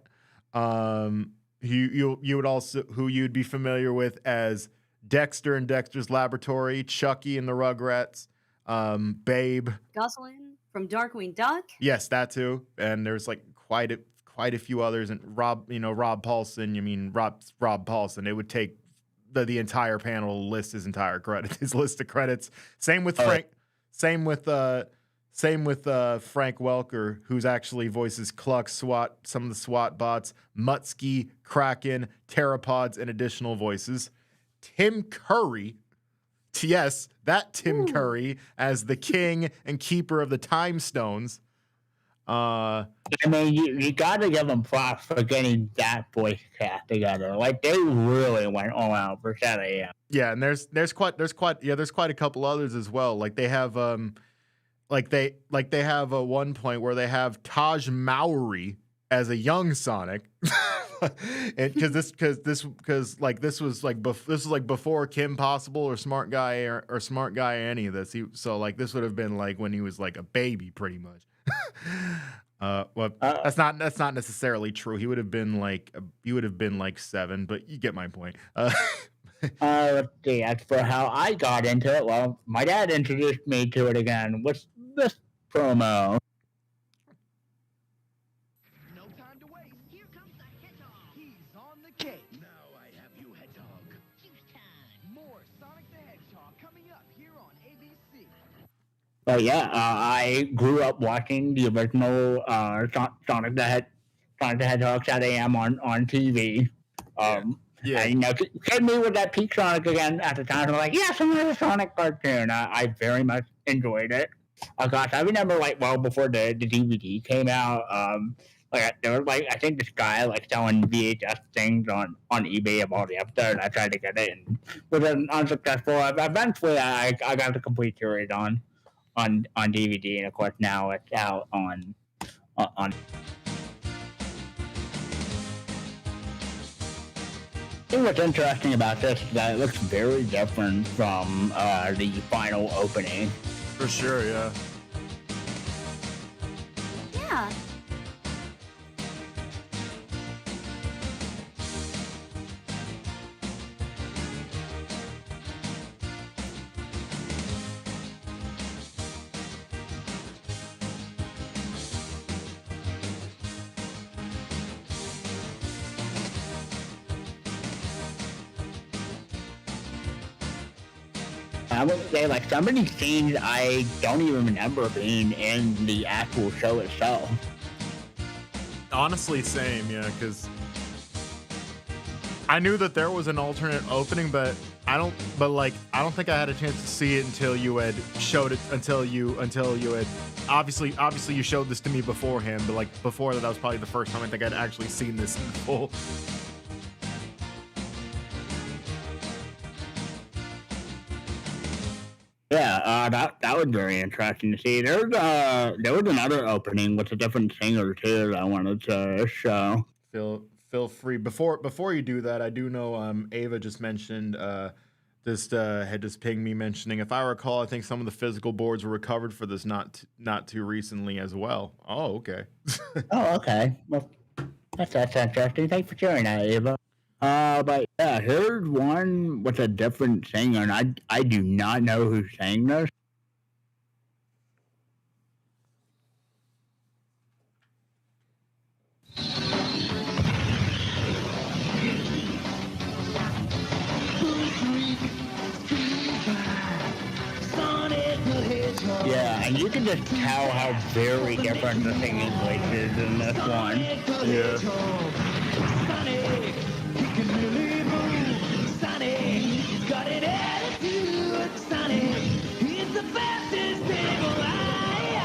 You would also, who you'd be familiar with as Dexter in Dexter's Laboratory, Chucky in the Rugrats, Babe. Gosselin from Darkwing Duck. Yes, that too. And there's like quite a few others. And Rob Paulson. You mean Rob Paulson? It would take the entire panel to list his entire credit, his list of credits. Same with Frank. Same with Frank Welker, who's actually voices Cluck, SWAT, some of the SWAT bots, Mutsky, Kraken, Pteropods, and additional voices. Tim Curry. Yes, that Tim Curry as the king and keeper of the time stones. I mean, you got to give them props for getting that voice cast together. Like they really went all out for SatAM. Yeah, and there's quite a couple others as well. Like they have they have one point where they have Taj Mowry as a young Sonic. And this was before Kim Possible or Smart Guy or Smart Guy any of this. This would have been like when he was like a baby, pretty much. That's not necessarily true. He would have been like 7, but you get my point. Let's see. As for how I got into it, well, my dad introduced me to it again with this promo. No time to waste. Here comes the Hedgehog. He's on the case. Now I have you, Hedgehog. Juice time. More Sonic the Hedgehog coming up here on ABC. But yeah, I grew up watching the original Sonic the Hedgehog SatAM on TV. Yeah. And, hit me with that Peak Sonic again at the time. I'm like, yes, another Sonic cartoon. I very much enjoyed it. Gosh, I remember well before the DVD came out. There was I think this guy selling VHS things on eBay of all the episodes. I tried to get it and was unsuccessful. Eventually, I got the complete series on DVD, and of course now it's out on. I think what's interesting about this is that it looks very different from the final opening. For sure, yeah. Yeah. I would say some of these scenes I don't even remember being in the actual show itself. Honestly, same, yeah, because I knew that there was an alternate opening, but I don't think I had a chance to see it until you had showed it. Until you had obviously you showed this to me beforehand, but before that was probably the first time I think I'd actually seen this in full. Yeah, that was very interesting to see. There was another opening with a different singer too that I wanted to show. Feel free. Before you do that, I do know Ava just mentioned had just pinged me mentioning, if I recall, I think some of the physical boards were recovered for this not too recently as well. Oh, okay. Oh, okay. Well, that's interesting. Thanks for sharing that, Ava. But yeah, here's one with a different singer, and I do not know who sang this. Yeah, and you can just tell how very different the singing voice is in this one. Yeah. Got an attitude, Sonic. He's the fastest thing alive.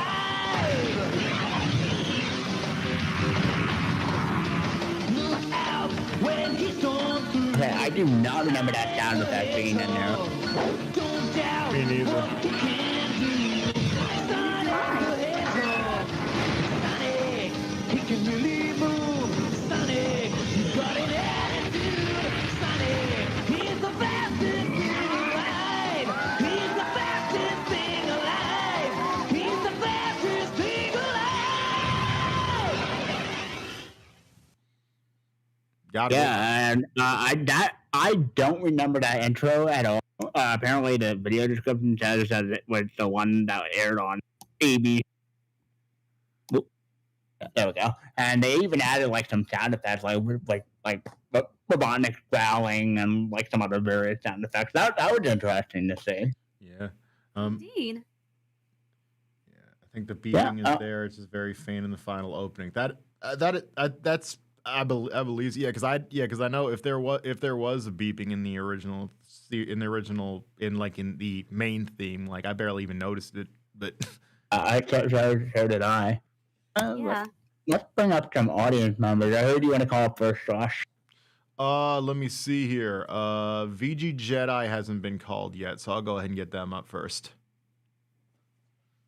Look out when he's on through. Okay, I do not remember that sound effect being in there. Don't doubt Me neither. what he can do. Sonic the Hedgehog. Sonic, he can really move. Sonic, he's got an attitude. Sonic, he's the fastest thing alive. He's the fastest thing alive. He's the fastest thing alive. Got it. Yeah, and I don't remember that intro at all. Apparently, the video description says that it was the one that aired on ABC. There we go. And they even added like some sound effects, like Robotnik growling and like some other various sound effects. That was interesting to see. Yeah. Indeed. I think the beating is there. It's just very faint in the final opening. That's I believe because I know if there was a beeping in the original in the main theme, like I barely even noticed it, but so did I. Yeah. Let's bring up some audience members. Who do you want to call up first, Josh? Let me see here. VG Jedi hasn't been called yet, so I'll go ahead and get them up first.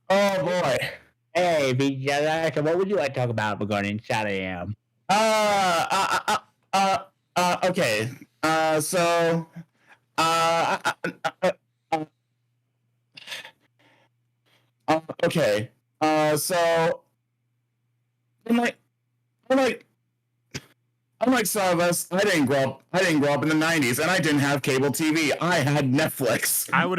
Oh boy. Hey, VG Jedi. So what would you like to talk about regarding SatAM? Okay. Okay. So unlike some of us, I didn't grow up in the 90s, and I didn't have cable TV. I had Netflix. I would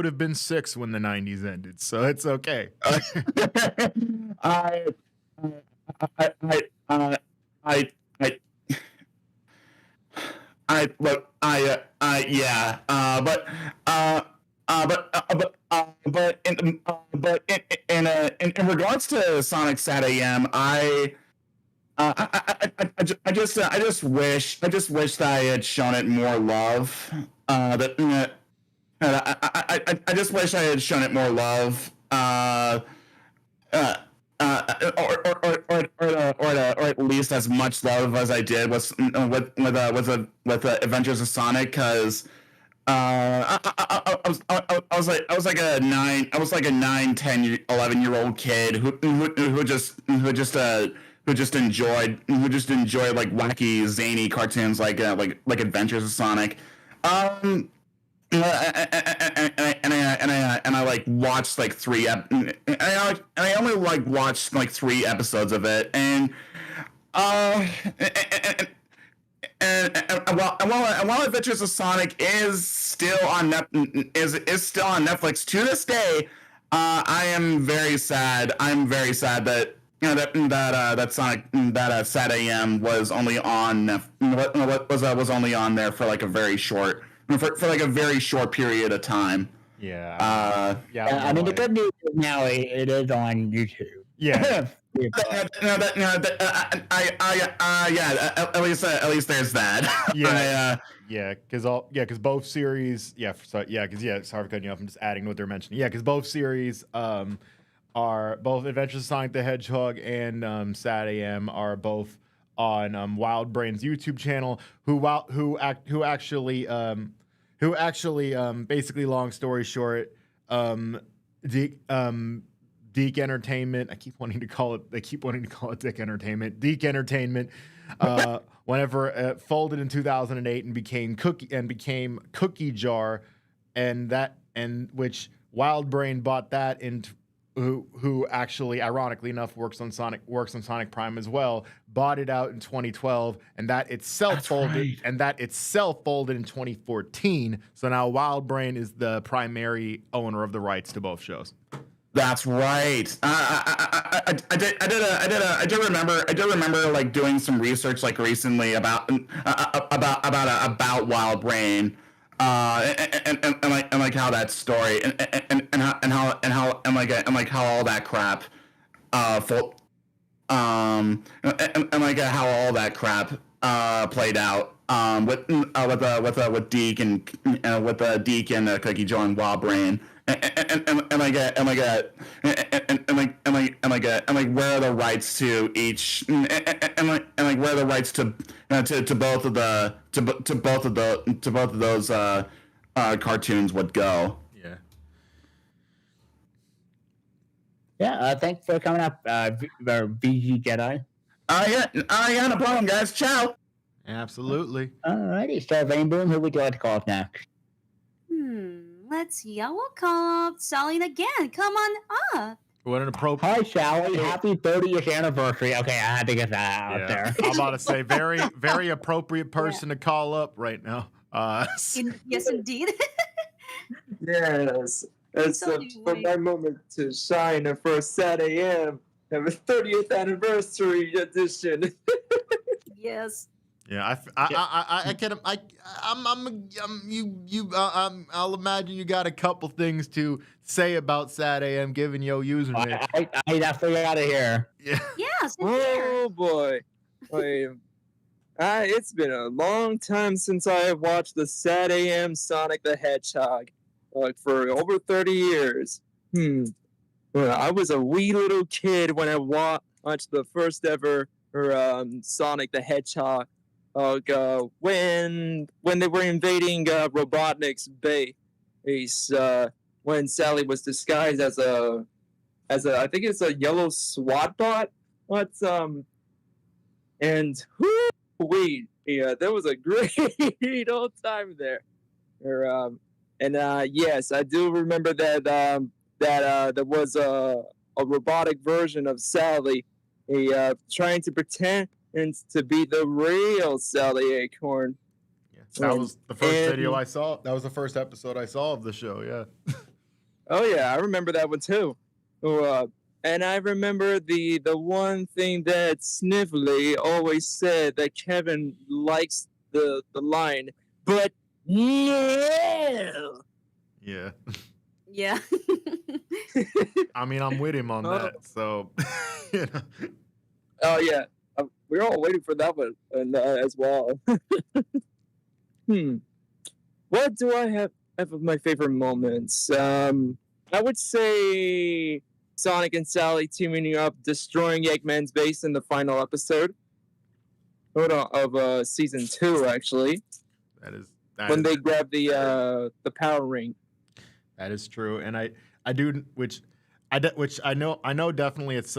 have been 6 when the 90s ended, so it's okay. In regards to Sonic SatAM, I just wish that I had shown it more love. I just wish I had shown it more love. Or at least as much love as I did with Adventures of Sonic, because I was like a 9, 10, 11-year-old kid who just enjoyed like wacky, zany cartoons like Adventures of Sonic. And I like watched like I only like watched like 3 episodes of it, and while Adventures of Sonic is still on Netflix to this day, I am very sad. I'm very sad that that SatAM was only on was only on there for like a very short period of time. Yeah. I mean, the good news is now it is on YouTube. Yeah. At least there's that. Because both series, sorry for cutting you off. I'm just adding to what they're mentioning. Yeah, because both series are both Adventures of Sonic the Hedgehog and SatAM are both on Wild Brain's YouTube channel. Who actually basically, long story short, Deke Entertainment. They keep wanting to call it Dick Entertainment. Deke Entertainment. Whenever it folded in 2008 and became Cookie Jar, and which Wild Brain bought that, and who actually, ironically enough, works on Sonic Prime as well, bought it out in 2012, and that itself folded in 2014. So now Wild Brain is the primary owner of the rights to both shows. That's right. I do remember like doing some research like recently about Wild Brain, and like how that story and how all that crap, how all that crap played out with Deke and Deke and Cookie Jar and Wild Brain. And where are the rights to each, and where are the rights to both of those cartoons would go. Thanks for coming up, VG Jedi. No problem, guys. Ciao. Absolutely. Alrighty, so Rainboom, who would you like to call up next? Let's see. I will call up Sally again. Come on up. What an appropriate. Hi, Sally. Happy 30th anniversary. Okay, I had to get that out there. I'm about to say, very, very appropriate person to call up right now. Yes, indeed. Yes. It's totally for wait. my moment to shine for SatAM. Have a 30th anniversary edition. Yes. Yeah, I can I'll imagine you got a couple things to say about SatAM given your username. I definitely got to hear. Yeah. Yes. Oh boy. It's been a long time since I have watched the SatAM Sonic the Hedgehog. Like for over 30 years. Well, I was a wee little kid when I watched the first ever Sonic the Hedgehog. When they were invading Robotnik's base, when Sally was disguised as a I think it's a yellow SWAT bot. And yeah, there was a great old time there. Yes, I do remember that there was a robotic version of Sally, trying to pretend and to be the real Sally Acorn. That was the first video I saw. That was the first episode I saw of the show. Yeah. Oh yeah, I remember that one too. And I remember the one thing that Snively always said that Kevin likes the line, but no. Yeah. Yeah. I mean, I'm with him on that. So, you know. Oh yeah, we're all waiting for that one as well. What do I have of my favorite moments? I would say Sonic and Sally teaming up, destroying Eggman's base in the final episode. Of season 2, actually. When they grab the power ring. That is true, and I do I know definitely it's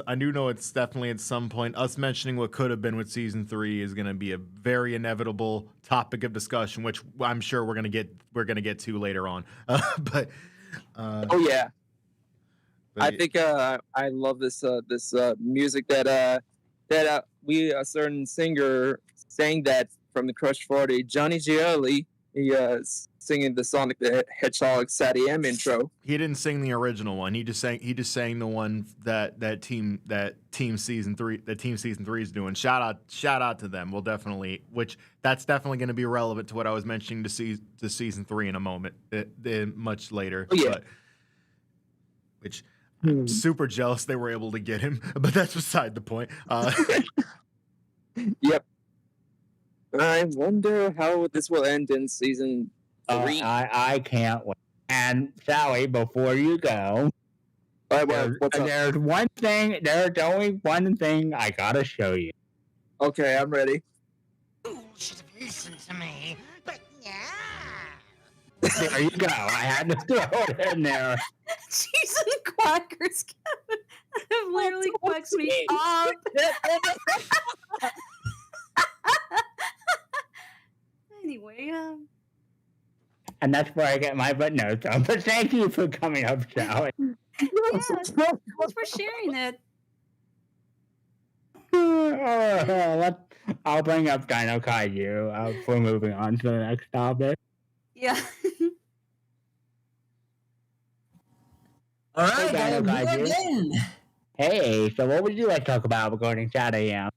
definitely at some point us mentioning what could have been with season 3 is going to be a very inevitable topic of discussion, which I'm sure we're going to get to later on. But oh yeah. I think I love this music that we a certain singer sang that from the Crush 40, Johnny Gielli. He singing the Sonic the Hedgehog SatAM intro. He didn't sing the original one. He just sang the one that team season 3 is doing. Shout out to them. That's definitely going to be relevant to what I was mentioning to season 3 in a moment, much later. Oh, yeah. Which I'm super jealous they were able to get him, but that's beside the point. Yep. I wonder how this will end in season 3. I can't wait. And Sally, before you go, there's one thing. There's only one thing I gotta show you. Okay, I'm ready. You should have listened to me, but yeah. There you go. I had to throw it in there. Cheese and quackers, Kevin. It literally quacks me up. Anyway, And that's where I get my butt notes on. But thank you for coming up, Sally. yeah, thanks for sharing it. I'll bring up Dino Kaiju for moving on to the next topic. Yeah. All right, Dino Kaiju. again. Hey, so what would you like to talk about regarding SatAM?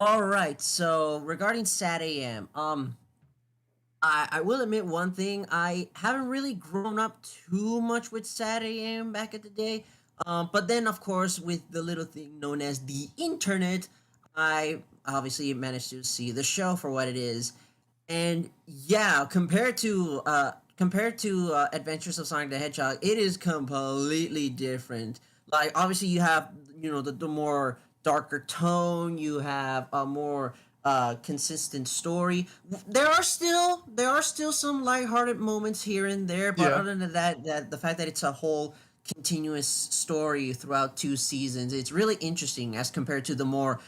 All right, so regarding SatAM, I will admit one thing. I haven't really grown up too much with SatAM back in the day. But then, of course, with the little thing known as the internet, I obviously managed to see the show for what it is. And yeah, compared to Adventures of Sonic the Hedgehog, it is completely different. Like, obviously, you have, the more darker tone, you have a more consistent story. There are still some lighthearted moments here and there, but other than that, the fact that it's a whole continuous story throughout 2 seasons, it's really interesting as compared to the more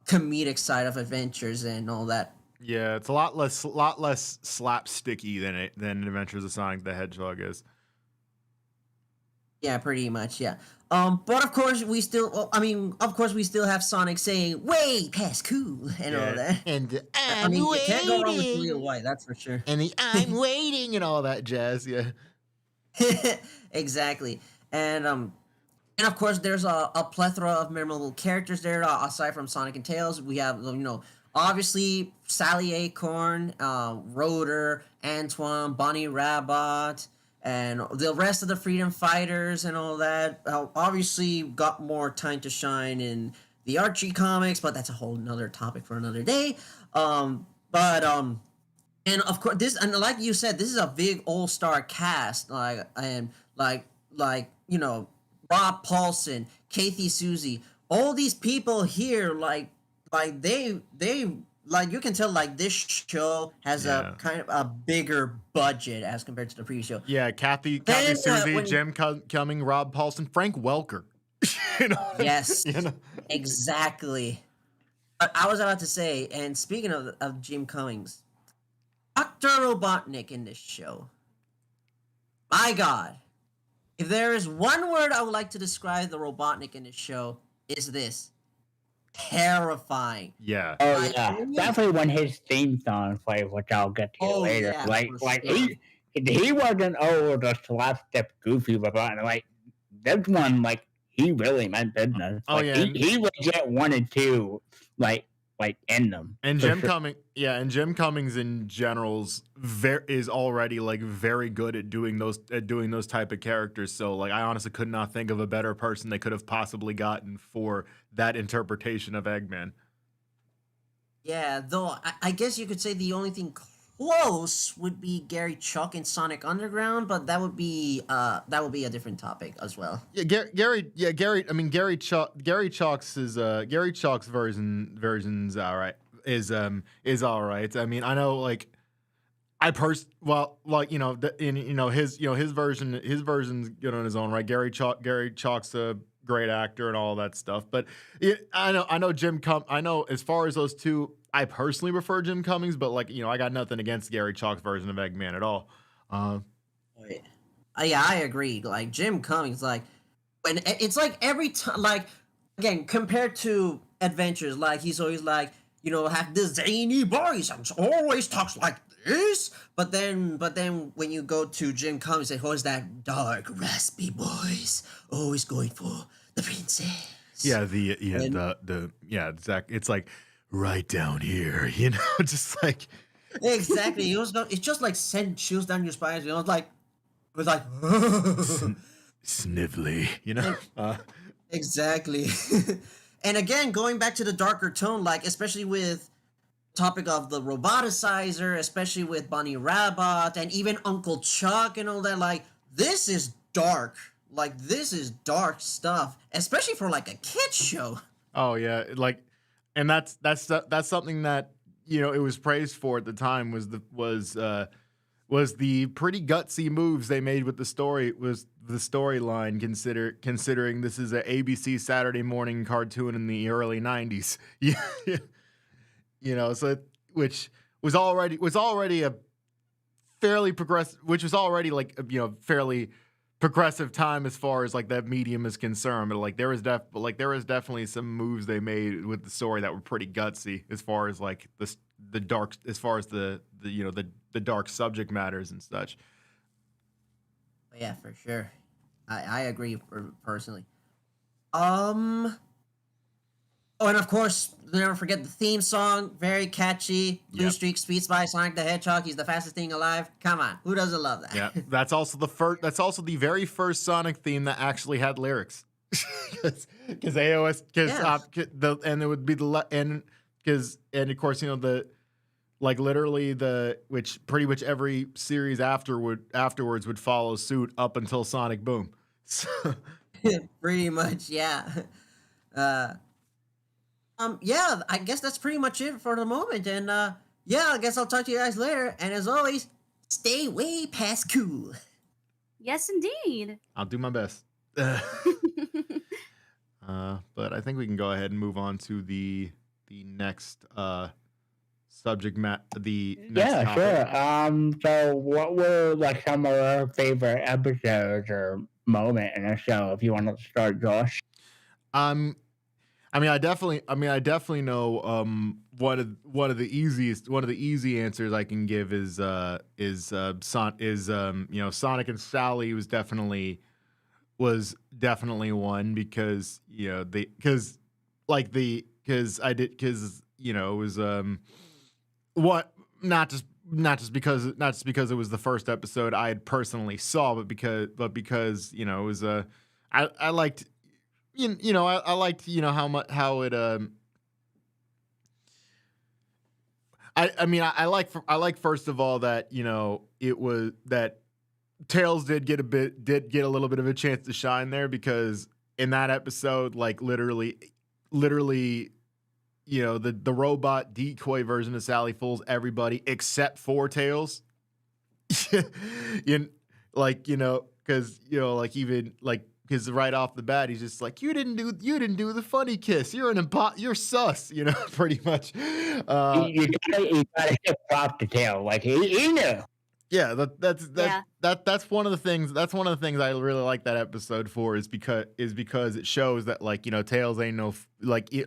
comedic side of Adventures and all that. Yeah, it's a lot less slapsticky than Adventures of Sonic the Hedgehog is. Yeah, pretty much, yeah. But of course we still, well, I mean, of course we still have Sonic saying "way past cool" and all that. And I mean, you can't go wrong with Real White, that's for sure. And the I'm waiting and all that jazz. Yeah. Exactly. And of course, there's a plethora of memorable characters there. Aside from Sonic and Tails, we have, you know, obviously Sally Acorn, Rotor, Antoine, Bonnie Rabbit, and the rest of the Freedom Fighters and all that. Obviously, got more time to shine in the Archie comics, but that's a whole nother topic for another day. And of course, this, and like you said, this is a big all-star cast. Like you know, Rob Paulson, Kathy Susie, all these people here, like they like, you can tell like this show has a kind of a bigger budget as compared to the previous show. Yeah, Kathy Susie, Jim Cumming, Rob Paulson, Frank Welker. You know? Yes, you know? Exactly. I was about to say, and speaking of Jim Cummings, Dr. Robotnik in this show. My God. If there is one word I would like to describe the Robotnik in this show, is this. Terrifying. Yeah. Oh yeah. Definitely when his theme song plays, which I'll get to later. Yeah, like sure. he wasn't the slapstick goofy robot. Like this one, like he really meant business. Oh, like, yeah. He legit wanted to like end them. And Jim Cummings in general's is already like very good at doing those type of characters. So like, I honestly could not think of a better person they could have possibly gotten for that interpretation of Eggman. Yeah, though I guess you could say the only thing close would be Gary Chalk in Sonic Underground, but that would be a different topic as well. Yeah, Gary. I mean, Gary Chalk's version's all right. Is all right. I mean, I know, like, his version's good on his own right. Gary Chalk's a great actor and all that stuff. But I know as far as those two, I personally prefer Jim Cummings, but like, I got nothing against Gary Chalk's version of Eggman at all. Yeah, I agree. Like Jim Cummings, like when it's like every time, like again compared to Adventures, like he's always like, have this zany voice and always talks like this. But then when you go to Jim Cummings, it always that dark, raspy voice, always going for the princess. Yeah, exactly. It's like right down here, just like exactly. It's just like send chills down your spine. It was like snivelly, Exactly. And again, going back to the darker tone, like especially with topic of the roboticizer, especially with Bonnie Rabbit and even Uncle Chuck and all that, like this is dark. Like this is dark stuff, especially for like a kids show. Oh yeah, like, and that's something that it was praised for at the time was the pretty gutsy moves they made with the storyline, considering this is an ABC Saturday morning cartoon in the early 90s. So which was already a fairly progressive, which was already like fairly progressive time as far as like that medium is concerned. But like there was definitely some moves they made with the story that were pretty gutsy as far as like the dark, as far as the dark subject matters and such. Yeah, for sure. I agree personally. Oh, and of course, never forget the theme song. Very catchy. Blue Streak Speeds by Sonic the Hedgehog. He's the fastest thing alive. Come on, who doesn't love that? Yeah, that's also the very first Sonic theme that actually had lyrics. Because AOS, and it would be and of course which pretty much every series afterwards would follow suit up until Sonic Boom. So. Pretty much, yeah. Yeah, I guess that's pretty much it for the moment. And I guess I'll talk to you guys later. And as always, stay way past cool. Yes, indeed. I'll do my best. But I think we can go ahead and move on to the next subject matter, the next Yeah, topic. sure. So what were like some of our favorite episodes or moment in the show? If you want to start, Josh. I mean, I definitely know. One of the easy answers I can give is Sonic and Sally was definitely one because it was what not just because it was the first episode I had personally saw, but because it was I liked I liked how it I like first of all that it was that Tails did get a little bit of a chance to shine there, because in that episode, like literally the robot decoy version of Sally fools everybody except for Tails. Because right off the bat he's just like, you didn't do the funny kiss, you're sus, pretty much. You gotta give props to Tails, like he knew. Yeah, that's one of the things. That's one of the things I really like that episode for, is because it shows that Tails ain't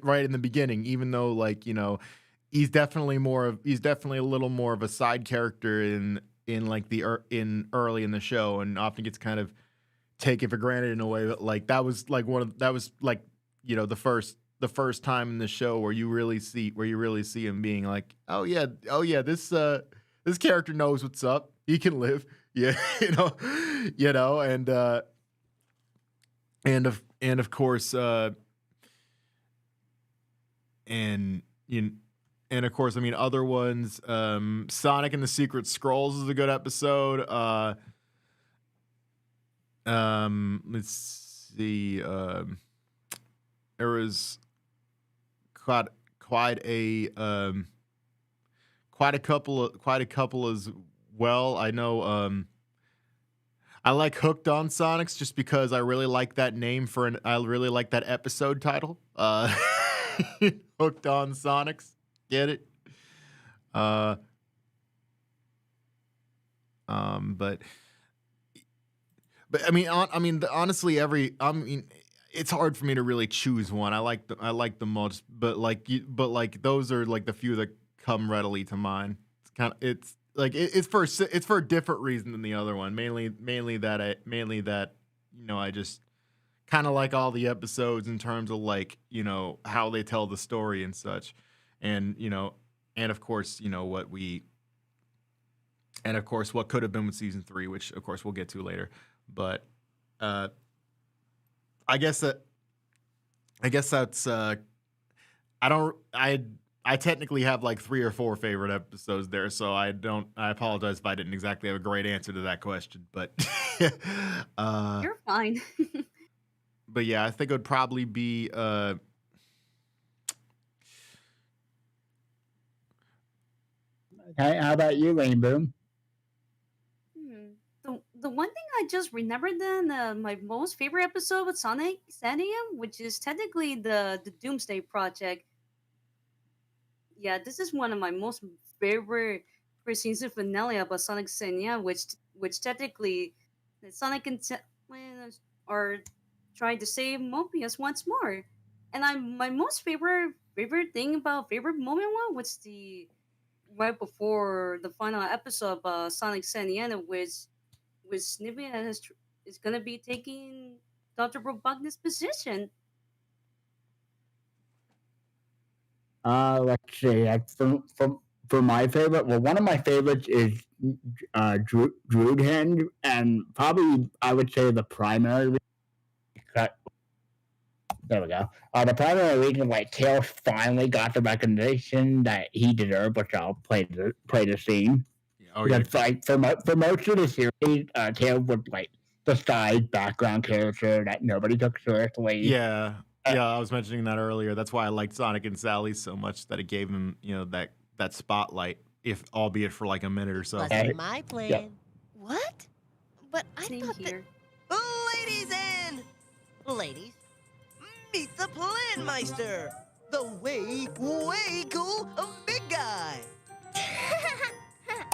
right in the beginning, even though he's definitely a little more of a side character in early in the show, and often gets kind of taken for granted in a way. But that was the first time in the show where you really see him being like, oh yeah, this character knows what's up. He can live, yeah, and of course, I mean, other ones. Sonic and the Secret Scrolls is a good episode. Let's see. There was quite a couple as well. I know. I like Hooked on Sonics just because I really like that name I really like that episode title. Hooked on Sonics. Get it? But I mean, honestly, it's hard for me to really choose one. I like the most, but those are like the few that come readily to mind. It's for a different reason than the other one. Mainly that I just kind of like all the episodes in terms of how they tell the story and such, and of course what could have been with season 3, which of course we'll get to later. But I guess that's I technically have like 3 or 4 favorite episodes there, so I apologize if I didn't exactly have a great answer to that question, but You're fine. But yeah, I think it would probably be Okay, how about you, Rainboom? The one thing I just remembered then, my most favorite episode with Sonic SatAM, which is technically the Doomsday Project. Yeah, this is one of my most favorite season finale about Sonic SatAM, which technically Sonic and are trying to save Mobius once more. And my most favorite thing about favorite moment one was the right before the final episode of Sonic SatAM, which Snippet is gonna be taking Dr. Robotnik's position. Let's see. For my favorite, well, one of my favorites is Druidhand, and probably I would say the primary. There we go. The primary reason why Tails finally got the recognition that he deserved, which I'll play the scene. Because for most of the series, Tails was the side background character that nobody took seriously. Yeah, I was mentioning that earlier. That's why I liked Sonic and Sally so much, that it gave him, that spotlight, albeit for like a minute or so. Wasn't my plan. Yeah. What? But I thought that... Ladies and... Ladies, meet the Planmeister! The way cool big guy.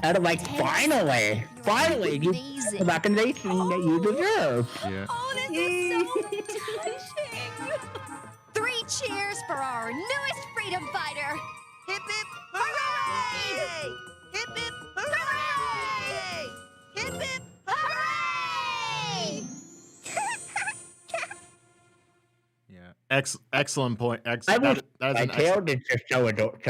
And I'm like, finally, you the recognition that you deserve. Yeah. Oh, this is so touching. 3 cheers for our newest freedom fighter. Hip hip hooray! Hip hip hooray! Hip hip hooray! Yeah. Excellent point. I was That is my an tail excellent. is just so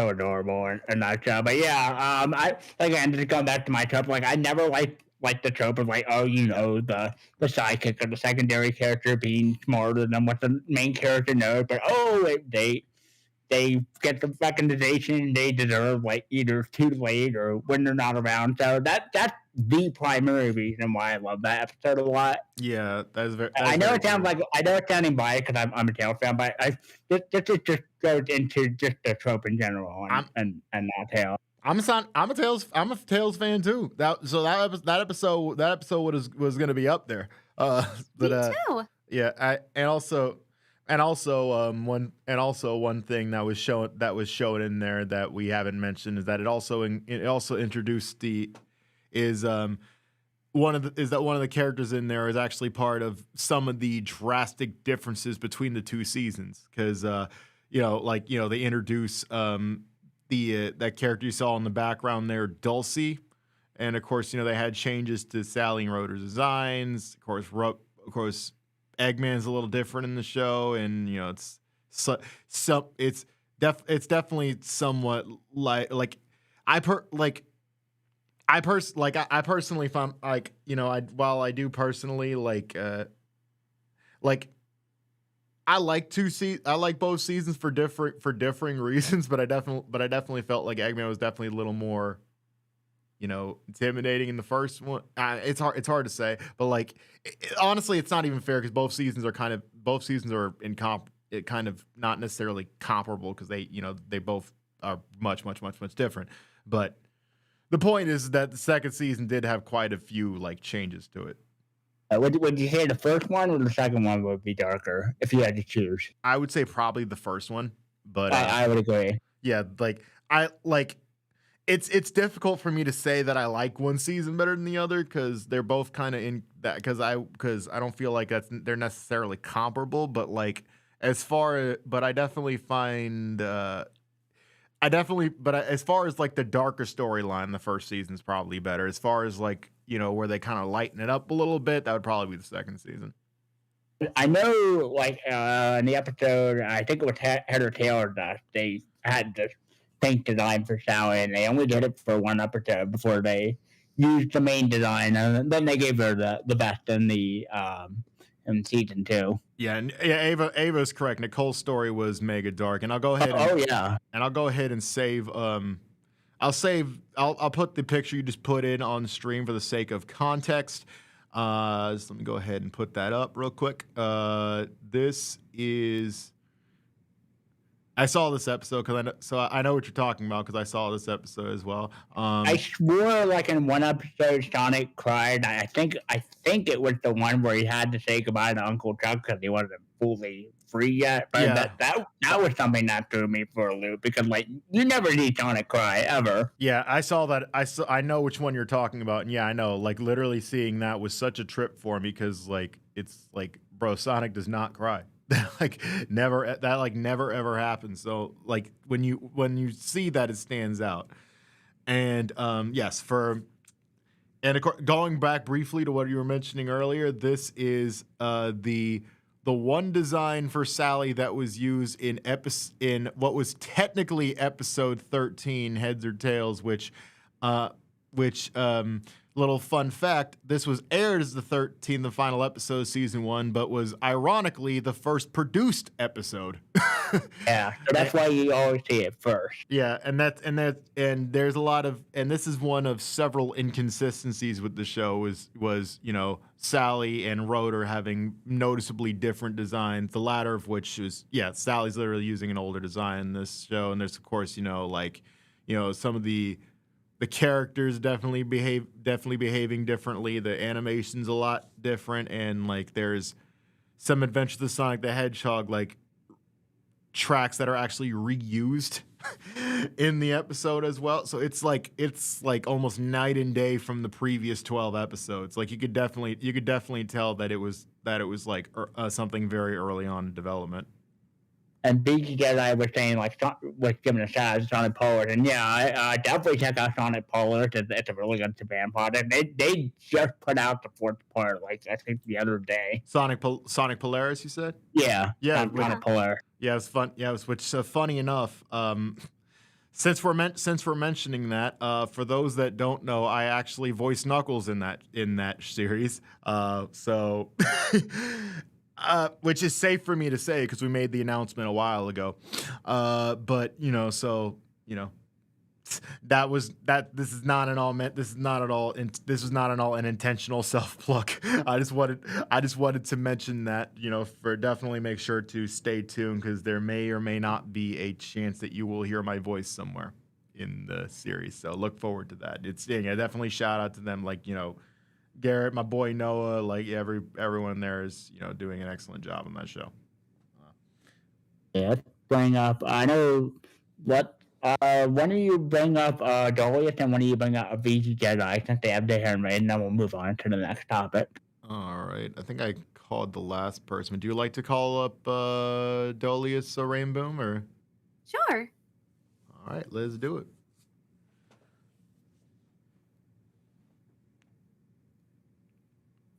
adorable in that show. But yeah, I again just going back to my trope. Like I never liked the trope of like, oh, you know, the sidekick or the secondary character being smarter than what the main character knows. But oh, they get the recognition they deserve, like either too late or when they're not around. So that's the primary reason why I love that episode a lot. Yeah, that is very. I know it sounds like I know it's sounding biased because I'm a Tails fan, but this just goes into just the trope in general and not Tails. I'm a Tails fan too. That episode was going to be up there. But Me too. yeah, and also one thing that was shown in there that we haven't mentioned is that it also introduced one of the characters in there is actually part of some of the drastic differences between the 2 seasons because they introduce that character you saw in the background there, Dulcie, and of course they had changes to Sally and Rotor's designs. Of course, Eggman's a little different in the show, and it's definitely somewhat like I personally found while I do personally I like both seasons for differing reasons, but I definitely felt like Eggman was definitely a little more intimidating in the first one. It's hard to say, but honestly, it's not even fair because both seasons are kind of not necessarily comparable because they both are much different. But the point is that the second season did have quite a few changes to it. Would you say the first one or the second one would be darker if you had to choose? I would say probably the first one, but I would agree. Yeah, it's difficult for me to say that I like one season better than the other because they're both kind of in that because I don't feel like they're necessarily comparable, but I definitely find as far as the darker storyline, the first season's probably better. As far as where they kind of lighten it up a little bit, that would probably be the second season. I know, in the episode, I think it was Head or Tail that they had the paint design for Sally, and they only did it for one episode before they used the main design, and then they gave her the best in the in season 2. Yeah, and Ava's correct. Nicole's story was mega dark, and I'll go ahead. And I'll go ahead and save. I'll put the picture you just put in on stream for the sake of context. Let me go ahead and put that up real quick. This is. I saw this episode I know what you're talking about because I saw this episode as well. I swore in one episode Sonic cried. I think it was the one where he had to say goodbye to Uncle Chuck because he wasn't fully free yet. But yeah. that was something that threw me for a loop because you never see Sonic cry ever. Yeah, I saw that. I know which one you're talking about, and yeah, I know. Literally seeing that was such a trip for me because it's bro, Sonic does not cry. Never ever happens. So when you see that, it stands out. And yes, going back briefly to what you were mentioning earlier, this is the one design for Sally that was used in what was technically episode 13, Heads or Tails, which little fun fact, this was aired as the 13th and final episode of season 1, but was ironically the first produced episode. Yeah, so that's why you always see it first. Yeah, and there's a lot of, and this is one of several inconsistencies with the show was Sally and Rotor having noticeably different designs. The latter of which was Sally's literally using an older design in this show, and there's of course some of the characters definitely behaving differently. The animation's a lot different, and there's some Adventures of Sonic the Hedgehog tracks that are actually reused in the episode as well. So it's like almost night and day from the previous 12 episodes. Like you could definitely tell that it was like something very early on in development. And BG Jedi was saying was giving a shout out to Sonic Polar, and yeah, I definitely check out Sonic Polar. It's a really good Japan product. They just put out the fourth part, like I think the other day. Sonic Polaris, you said? Yeah, yeah, Sonic Polar. Yeah, it was fun. Yeah, it was funny enough. Since we're mentioning that, for those that don't know, I actually voiced Knuckles in that series. So. Which is safe for me to say because we made the announcement a while ago. But this is not at all an intentional self-pluck. I just wanted to mention that, for definitely make sure to stay tuned because there may or may not be a chance that you will hear my voice somewhere in the series. So look forward to that. Definitely shout out to them, Garrett, my boy Noah, everyone there is, doing an excellent job on that show. Yeah, bring up. I know what. When do you bring up Dolius and when do you bring up a VG Jedi since they have their handmaid, and then we'll move on to the next topic. All right, I think I called the last person. Would you like to call up Dolius or Rainboom or? Sure. All right, let's do it.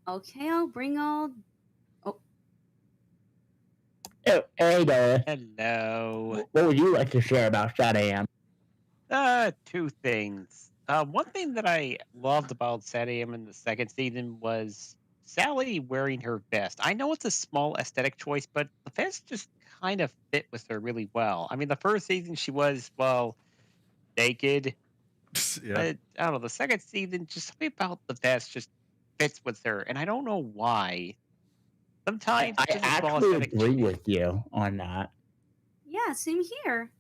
Okay, I'll bring all. Oh. Hey, Dolius. Hello. What would you like to share about SatAM? Two things. One thing that I loved about SatAM in the second season was Sally wearing her vest. I know it's a small aesthetic choice, but the vest just kind of fit with her really well. I mean, the first season she was, naked. Yeah. But I don't know, the second season, just something about the vest just fits with her, and I don't know why. Sometimes I actually agree with you on that. Yeah, same here.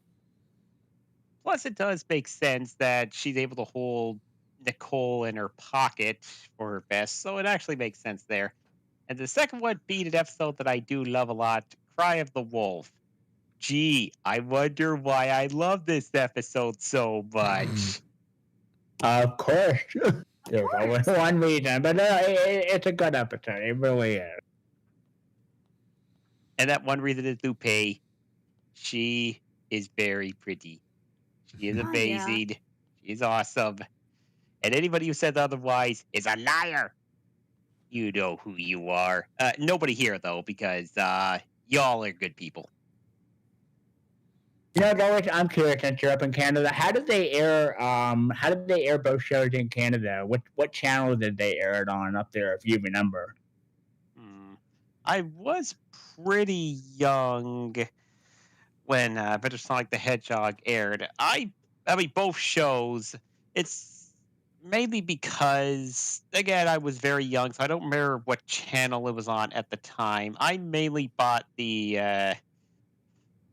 Plus, it does make sense that she's able to hold Nicole in her pocket for her vest, so it actually makes sense there. And the second one being an episode that I do love a lot, Cry of the Wolf. Gee, I wonder why I love this episode so much. Of course. There's always one reason, but it's a good episode. It really is. And that one reason is Lupe. She is very pretty. She is amazing. Yeah. She's awesome. And anybody who says otherwise is a liar. You know who you are. Nobody here, though, because y'all are good people. Doris, I'm curious since you're up in Canada. How did they air both shows in Canada? What channel did they air it on up there, if you remember? I was pretty young when Adventure Sonic the Hedgehog aired. I mean, both shows. It's mainly because, again, I was very young, so I don't remember what channel it was on at the time. I mainly bought the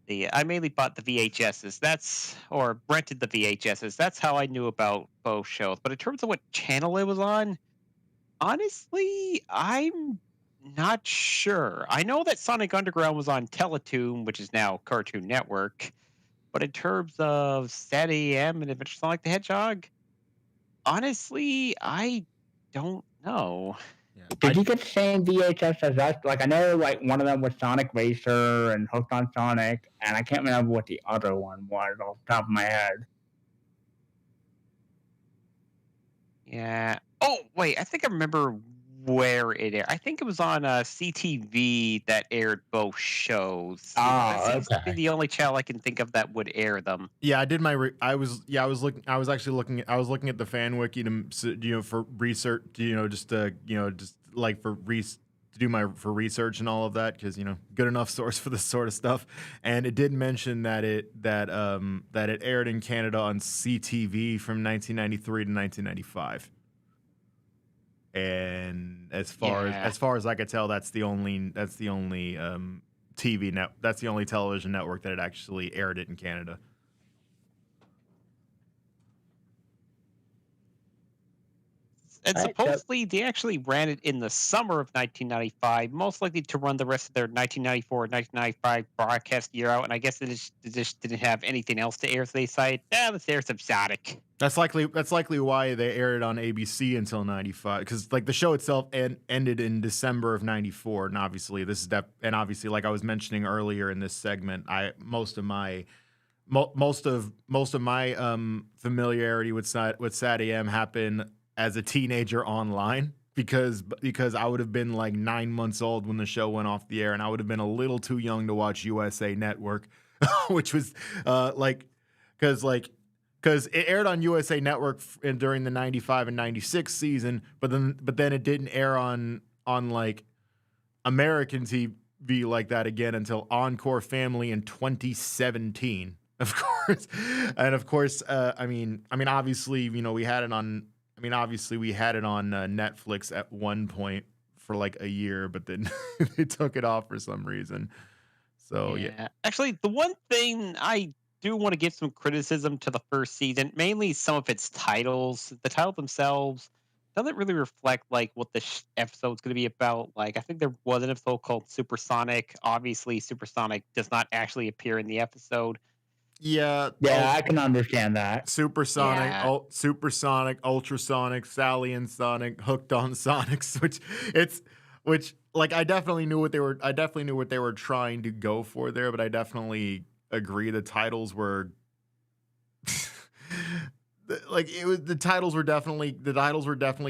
VHSs. Or rented the VHSs. That's how I knew about both shows. But in terms of what channel it was on, honestly, I'm not sure. I know that Sonic Underground was on Teletoon, which is now Cartoon Network. But in terms of SatAM and Adventure Sonic the Hedgehog, honestly, I don't know. Did you get the same VHS as us? I know, one of them was Sonic Racer and Hooked on Sonic, and I can't remember what the other one was off the top of my head. Yeah. Oh, wait. I think I remember where it aired. I think it was on CTV that aired both shows. That seems to be the only channel I can think of that would air them. Yeah, I did I was looking at the fan wiki to for research, for research and all of that because good enough source for this sort of stuff. And it did mention that it aired in Canada on CTV from 1993 to 1995. And as far as I could tell, that's the only television network that had actually aired it in Canada. And Right, so- supposedly they actually ran it in the summer of 1995, most likely to run the rest of their 1994 and 1995 broadcast year out. And I guess they just didn't have anything else to air, so they decided, let's air some Sonic. That's likely why they aired it on ABC until 95, because like the show itself ended in December of 94, and obviously like I was mentioning earlier in this segment, most of my familiarity with SatAM happened as a teenager online, because I would have been like 9 months old when the show went off the air, and I would have been a little too young to watch USA Network, which was because it aired on USA Network during the 95 and 96 season, but then it didn't air on like American TV like that again until Encore Family in 2017, of course. And of course, I mean, obviously, we had it on. Obviously, we had it on Netflix at one point for like a year, but then they took it off for some reason. So yeah. Actually, the one thing I do want to give some criticism to the first season, mainly some of its titles. The title themselves doesn't really reflect like what the episode's going to be about. Like, I think there was an episode called Supersonic. Obviously, Supersonic does not actually appear in the episode. Yeah, I can understand that. Supersonic, Supersonic, Ultrasonic, Sally and Sonic, Hooked on Sonics, which like I definitely knew what they were trying to go for there, but I definitely agree the titles were the titles were definitely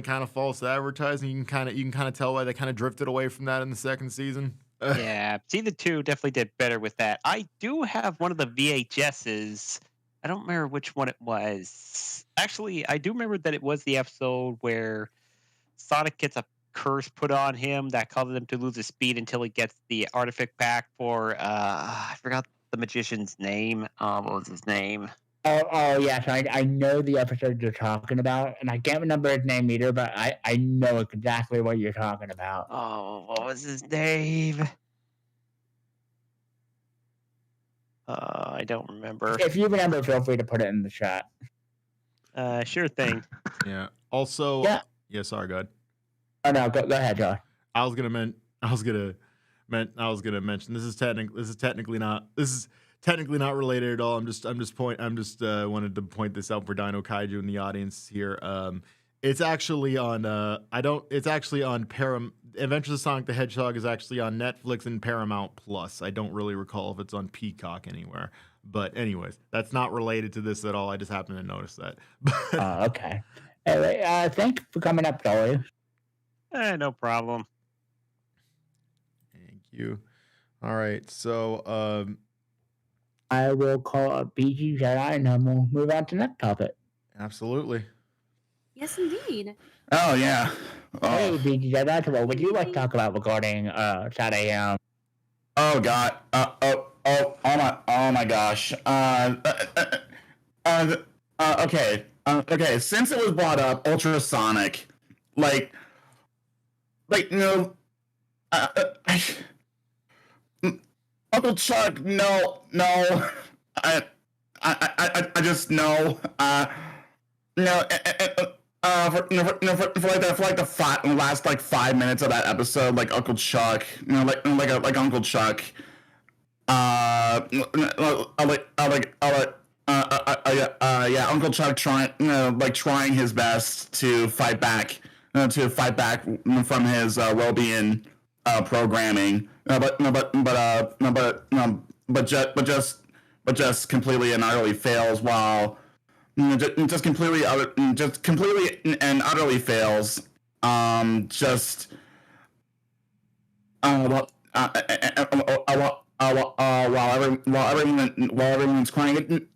kind of false advertising. You can kind of tell why they kind of drifted away from that in the second season. Yeah, season 2 definitely did better with that. I do have one of the VHSs. I don't remember which one it was. Actually, I do remember that it was the episode where Sonic gets a curse put on him that causes him to lose his speed until he gets the artifact back for I forgot the magician's name. What was his name? Oh yes, I know the episode you're talking about, and I can't remember his name either, but I know exactly what you're talking about. Oh, what was his name? I don't remember. If you remember, feel free to put it in the chat. Sure thing. Yeah. Also, yeah. Sorry, go ahead. Oh no, go ahead, Josh. I was gonna mention this is technically not related at all. I'm just wanted to point this out for Dino Kaiju in the audience here. It's actually on Adventures of Sonic the Hedgehog is actually on Netflix and Paramount Plus. I don't really recall if it's on Peacock anywhere. But anyways, that's not related to this at all. I just happened to notice that. Okay. Anyway, thank you for coming up, Dolly. No problem. Thank you. All right, so I will call up BG Jedi, and then we'll move on to the next topic. Absolutely. Yes, indeed. Oh yeah. Hey, BG Jedi, what would you like to talk about regarding SatAM? Oh god. Oh my gosh. Okay. Okay. Since it was brought up, Ultrasonic, Uncle Chuck, no. I just no. For like the last 5 minutes of that episode, like Uncle Chuck, like Uncle Chuck, Uncle Chuck trying his best to fight back from his Robian programming, but just completely and utterly fails while. Just completely and utterly fails. While everyone's crying,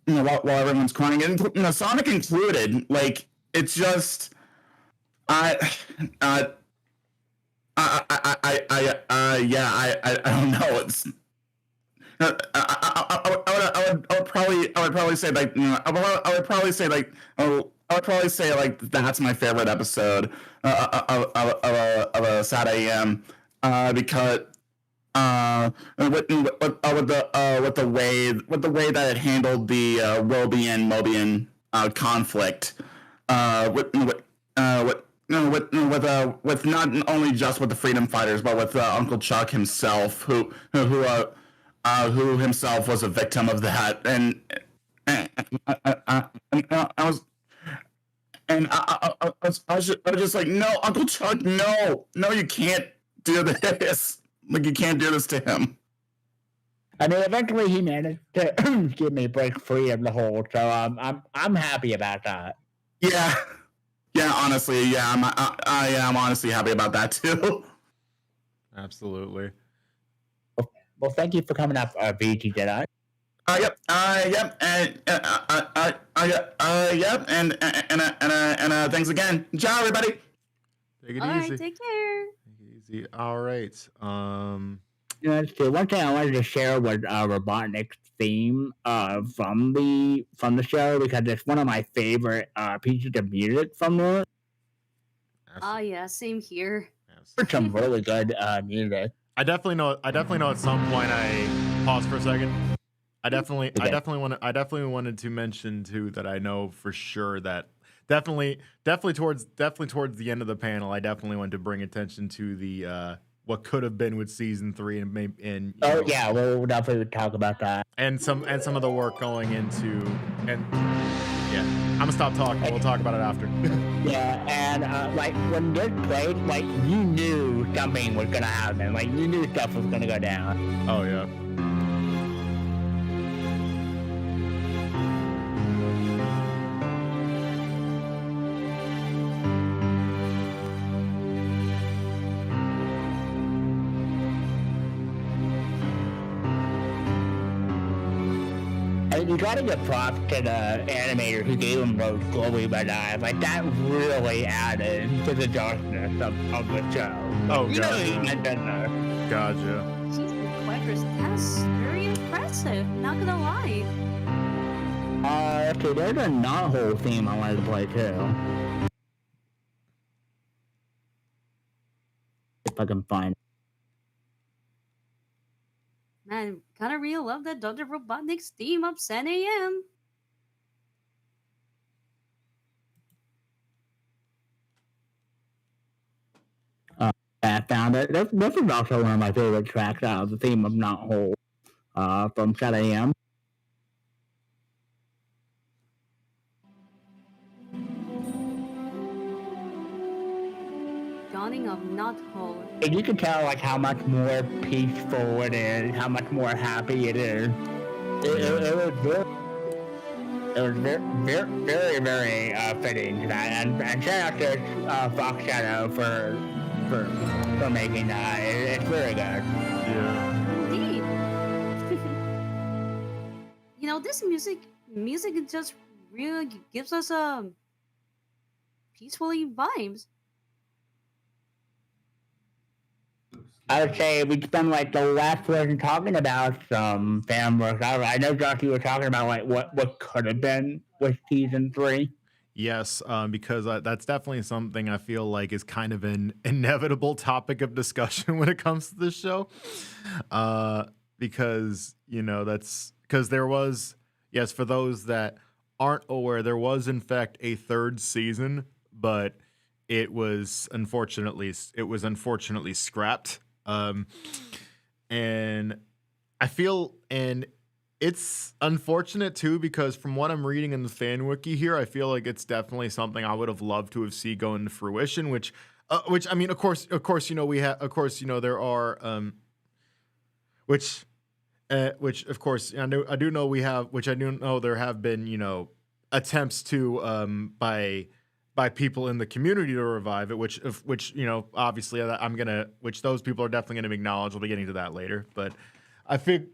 while everyone's crying, and Sonic included. Like, it's just, I don't know. It's. I would probably say that's my favorite episode of a SatAM because with the way that it handled the Robian Mobian conflict with not only just with the freedom fighters, but with Uncle Chuck himself, who himself was a victim of that, and I was just like, no, Uncle Chuck, no, you can't do this. Like, you can't do this to him. I mean, eventually he managed to break free of the hole, so I'm happy about that. Yeah, honestly, yeah, I am honestly happy about that too. Absolutely. Well, thank you for coming up, VG Jedi. Yep, and thanks again. Ciao, everybody. Take it All easy. right, take care. Take it easy. All right. So one thing I wanted to share was Robotnik's theme from the show, because it's one of my favorite pieces of music from it. Oh yeah, same here. It's some really good music. I definitely know at some point I paused for a second. I definitely wanted to mention too that I know for sure that definitely towards the end of the panel, I definitely wanted to bring attention to the what could have been with season 3 and maybe yeah, we'll definitely talk about that. And some of the work going into I'm gonna stop talking. We'll talk about it after. Yeah, and like when this played, like you knew something was gonna happen. Like you knew stuff was gonna go down. Oh yeah. You gotta give props to the animator who gave him those glowy red eyes. Like that really added to the darkness of the show. Oh, you gotcha. know, Gotcha. Jeez, that's very impressive. Not gonna lie. Okay, there's a Knothole theme I wanted to play too. If I can find it. Man, kinda really love that Dr. Robotnik's theme of SatAM. I found it. This is also one of my favorite tracks out of the theme of Knothole from SatAM. Dawning of Knothole. And you can tell like how much more peaceful it is, how much more happy it is. It was very, very fitting to that. And shout out to Fox Shadow for making that. It's very good. Yeah. Indeed. You know, this music just really gives us peacefully vibes. I would say we spent like the last portion talking about some fan work. I know, Josh, you were talking about like what could have been with season 3. Yes, because that's definitely something I feel like is kind of an inevitable topic of discussion when it comes to this show. Because, there was, yes, for those that aren't aware, there was in fact a 3rd season, but it was unfortunately scrapped. And I feel, and it's unfortunate too, because from what I'm reading in the fan wiki here, I feel like it's definitely something I would have loved to have seen go into fruition, which I mean, of course, there are, which of course, I do know we have, which I do know there have been, attempts to, by people in the community to revive it, which obviously which those people are definitely gonna acknowledge. We'll be getting to that later, but I figure,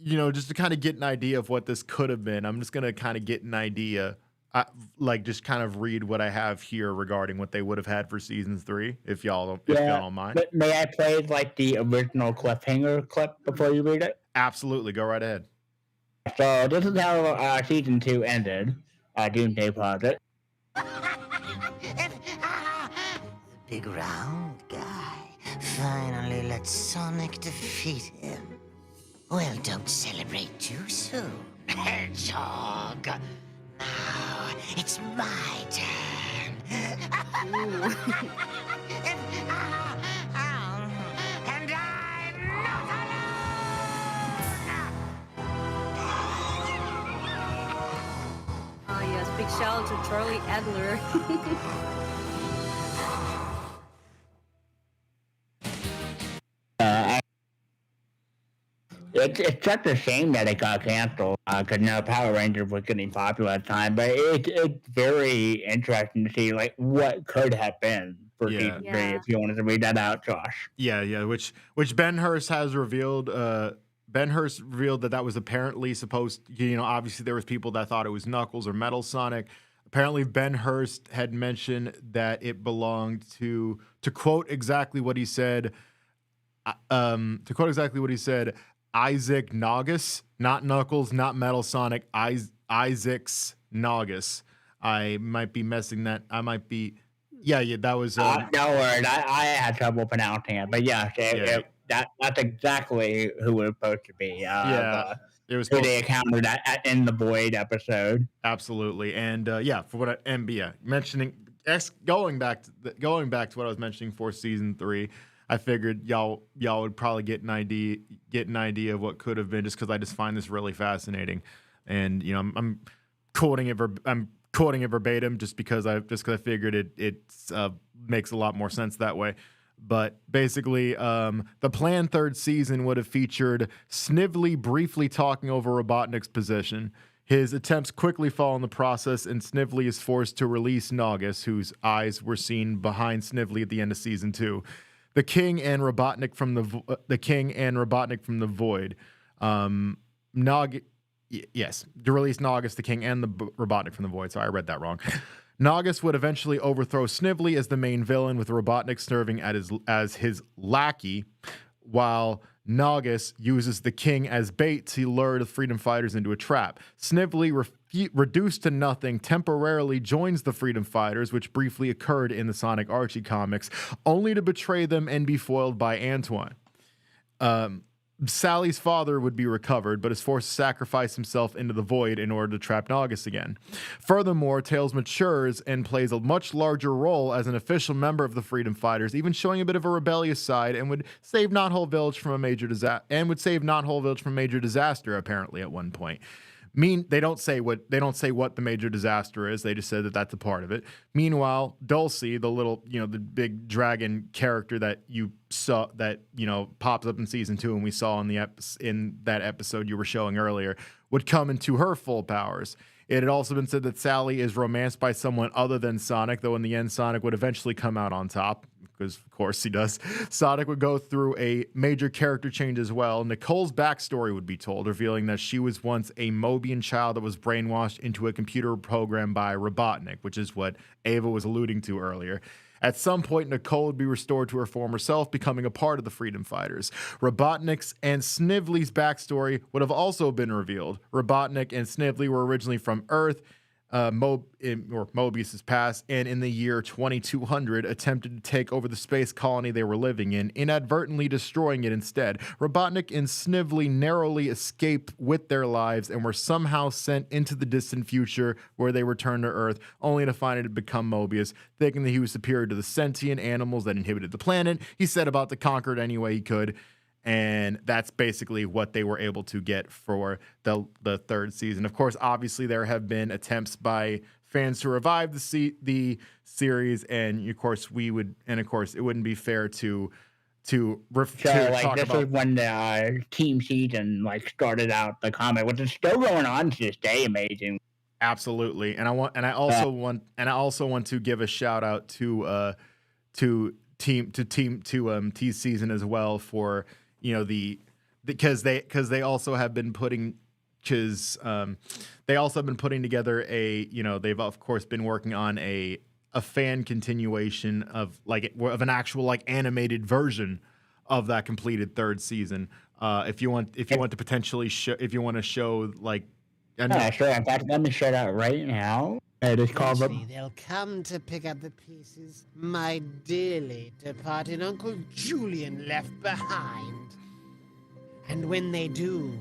just to kind of get an idea of what this could have been, I'm just gonna kind of get an idea, just kind of read what I have here regarding what they would have had for season 3, if y'all don't mind. But may I play like the original cliffhanger clip before you read it? Absolutely, go right ahead. So this is how season 2 ended. Doomsday Closet. Big round guy finally let Sonic defeat him. Well, don't celebrate too soon, Hedgehog. Now it's my turn. And I'm not alone! Ah, yes, big shout out to Charlie Adler. It's such a shame that it got canceled because Power Rangers was getting popular at the time. But it's very interesting to see like what could have been for season 3. If you wanted to read that out, Josh. Yeah. Which Ben Hurst has revealed. Ben Hurst revealed that was apparently supposed. Obviously there was people that thought it was Knuckles or Metal Sonic. Apparently Ben Hurst had mentioned that it belonged to quote exactly what he said. Isaac Naugus, not Knuckles, not Metal Sonic, Isaac's Naugus. I might be messing that. I might be. Yeah, that was. No word. I had trouble pronouncing it, but yes, that's exactly who it was supposed to be. It was who they encountered in the Void episode. Absolutely, and mentioning going back to what I was mentioning for season 3. I figured y'all would probably get an idea of what could have been, just because I just find this really fascinating, and I'm quoting it verbatim just because I figured it makes a lot more sense that way. But basically, the planned 3rd season would have featured Snively briefly talking over Robotnik's position. His attempts quickly fall in the process, and Snively is forced to release Naugus, whose eyes were seen behind Snively at the end of season 2. The King and Robotnik from the Void. To release Naugus, the King, and the Robotnik from the Void. Sorry, I read that wrong. Naugus would eventually overthrow Snively as the main villain, with Robotnik serving as his lackey, while Naugus uses the King as bait to lure the Freedom Fighters into a trap. Snively, reduced to nothing, temporarily joins the Freedom Fighters, which briefly occurred in the Sonic Archie comics, only to betray them and be foiled by Antoine. Sally's father would be recovered, but is forced to sacrifice himself into the Void in order to trap Naugus again. Furthermore, Tails matures and plays a much larger role as an official member of the Freedom Fighters, even showing a bit of a rebellious side, and would save Knothole Village from a major disaster. Apparently, at one point. They don't say what the major disaster is. They just said that that's a part of it. Meanwhile, Dulcie, the little, the big dragon character that you saw that pops up in season 2 and we saw in that episode you were showing earlier, would come into her full powers. It had also been said that Sally is romanced by someone other than Sonic, though in the end Sonic would eventually come out on top, because of course he does. Sonic would go through a major character change as well. Nicole's backstory would be told, revealing that she was once a Mobian child that was brainwashed into a computer program by Robotnik, which is what Ava was alluding to earlier. At some point, Nicole would be restored to her former self, becoming a part of the Freedom Fighters. Robotnik's and Snively's backstory would have also been revealed. Robotnik and Snively were originally from Earth, Mobius's past, and in the year 2200 attempted to take over the space colony they were living in, inadvertently destroying it instead. Robotnik and Snively narrowly escaped with their lives and were somehow sent into the distant future, where they returned to Earth, only to find it had become Mobius. Thinking that he was superior to the sentient animals that inhabited the planet, he set about to conquer it any way he could. And that's basically what they were able to get for the 3rd season. Of course, obviously, there have been attempts by fans to revive the series, and of course, it wouldn't be fair to talk this about. is when the team season started out the comic, which is still going on to this day. Amazing. Absolutely, and I also want to give a shout out to T season as well for because they also have been putting together they've of course been working on a fan continuation of an actual animated version of that completed 3rd season. If you want to potentially show, Sure. In fact, let me show that right now. It is called. Eventually, they'll come to pick up the pieces my dearly departed Uncle Julian left behind. And when they do,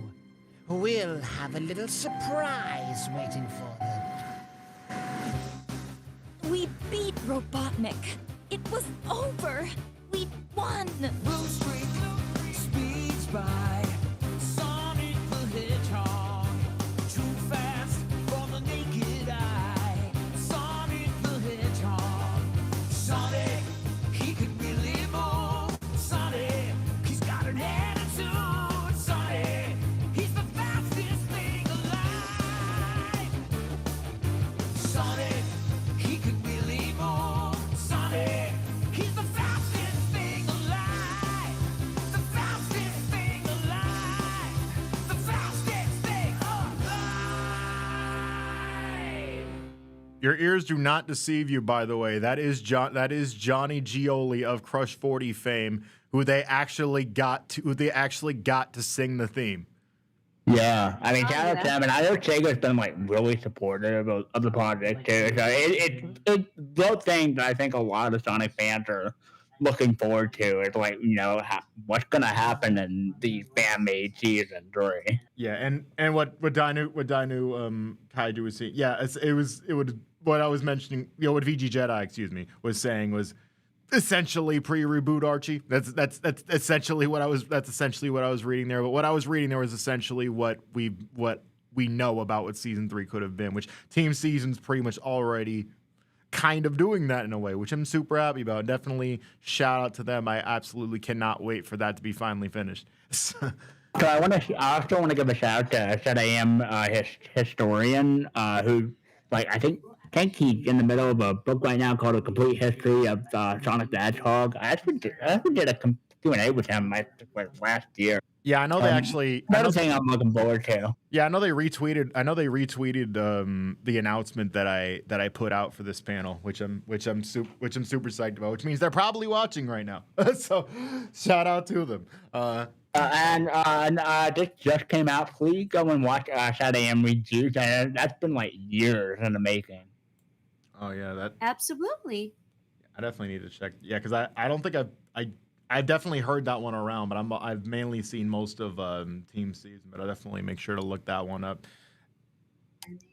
we'll have a little surprise waiting for them. Robotnik. It was over. We won. Blue streak speeds by. Sonic the Hedgehog. Too fast for the naked eye. Sonic the Hedgehog. Sonic, he can really move. Sonic, he's got an attitude. Sonic, he's the fastest thing alive. Sonic, he can really move. Sonic, he's the fastest thing alive. The fastest thing alive. The fastest thing alive. Your ears do not deceive you, by the way. That is Johnny Gioli of Crush 40 fame, who they actually got to sing the theme. Yeah, I mean, shout out to them, and I know Sega's been like really supportive of the project too. So it's both things that I think a lot of Sonic fans are looking forward to. It's like, you know, what's gonna happen in the fan-made season 3. Yeah, and what Dainu Kaiju was saying. Yeah, what I was mentioning. You know, what VG Jedi, was saying was essentially pre-reboot Archie. That's essentially what I was. That's essentially what I was reading there. But what I was reading there was essentially what we know about what season 3 could have been, which Team Season's pretty much already kind of doing that in a way, which I'm super happy about. Definitely shout out to them. I absolutely cannot wait for that to be finally finished. So I also want to give a shout out to SatAM historian who, like, I think he's in the middle of a book right now called A Complete History of Sonic the Hedgehog. I actually did a Q&A with him last year. Yeah, I know they actually. Another thing I'm looking forward to. Yeah, I know they retweeted the announcement that I put out for this panel, which I'm super psyched about. Which means they're probably watching right now. So shout out to them. This just came out. Please go and watch SatAM reviews. And that's been like years in the making. Oh yeah, that Absolutely. I definitely need to check. Yeah, because I don't think I've definitely heard that one around, but I've mainly seen most of Team Season, but I'll definitely make sure to look that one up.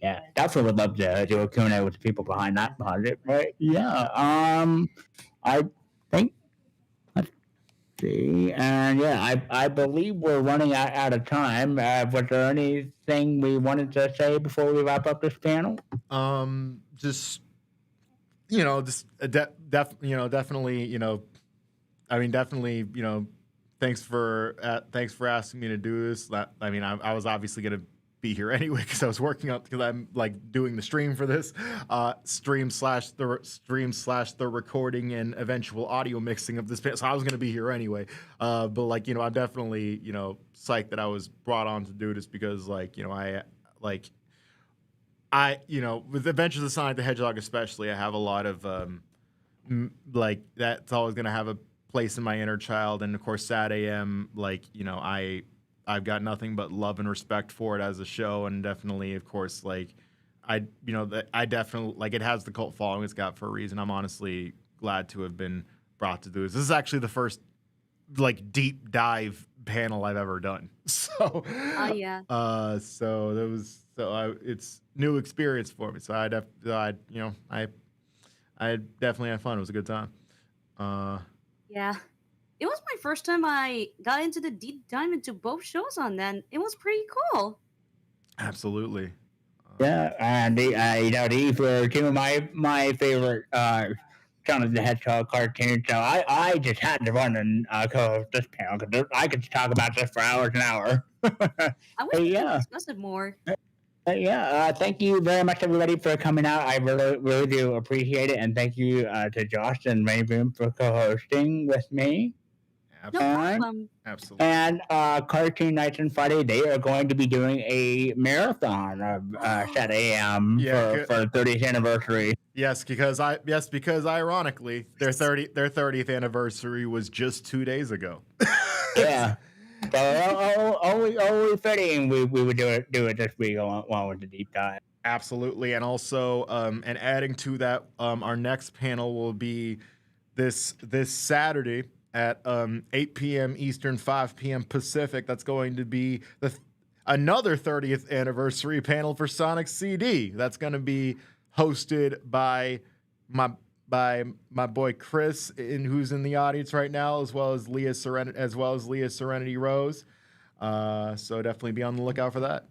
Yeah, definitely would love to do a Q&A with the people behind that project, right? Yeah. I think. Let's see, and yeah, I believe we're running out of time. Was there anything we wanted to say before we wrap up this panel? Definitely, thanks for asking me to do this. I was obviously gonna be here anyway because I was working out because I'm like doing the stream for this stream slash the recording and eventual audio mixing of this. So I was gonna be here anyway. But I'm definitely psyched that I was brought on to do this because with Adventures of Sonic the Hedgehog especially, I have a lot of that's always gonna have a place in my inner child, and of course SatAM, I've got nothing but love and respect for it as a show, and definitely, of course, I definitely it has the cult following it's got for a reason. I'm honestly glad to have been brought to do this. This is actually the first deep dive panel I've ever done. So Yeah. It's new experience for me. So I definitely had fun. It was a good time. Yeah. It was my first time I got into the deep dive into both shows on then. It was pretty cool. Absolutely. Yeah, and these were two of my favorite Sonic the Hedgehog cartoons. So I just had to run and co-host this panel because I could talk about this for hours and hours. I wish we could discuss it more. Thank you very much, everybody, for coming out. I really, really do appreciate it, and thank you to Josh and Rainboom for co-hosting with me. No problem. Absolutely. And Cartoon Nights and Friday, they are going to be doing a marathon of SatAM for 30th anniversary. Yes, because ironically, their 30th anniversary was just 2 days ago. Yeah. So only fitting we would do it this week along with the deep dive. Absolutely, and also and adding to that, our next panel will be this Saturday at 8 p.m. Eastern, 5 p.m. Pacific. That's going to be another 30th anniversary panel for Sonic CD. That's going to be hosted by by my boy Chris, who's in the audience right now, as well as Leah Serenity Rose. So definitely be on the lookout for that.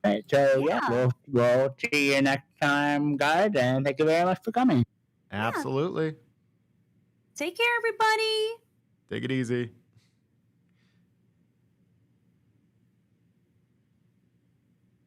All right, so we'll see you next time, guys, and thank you very much for coming. Absolutely. Take care, everybody. Take it easy.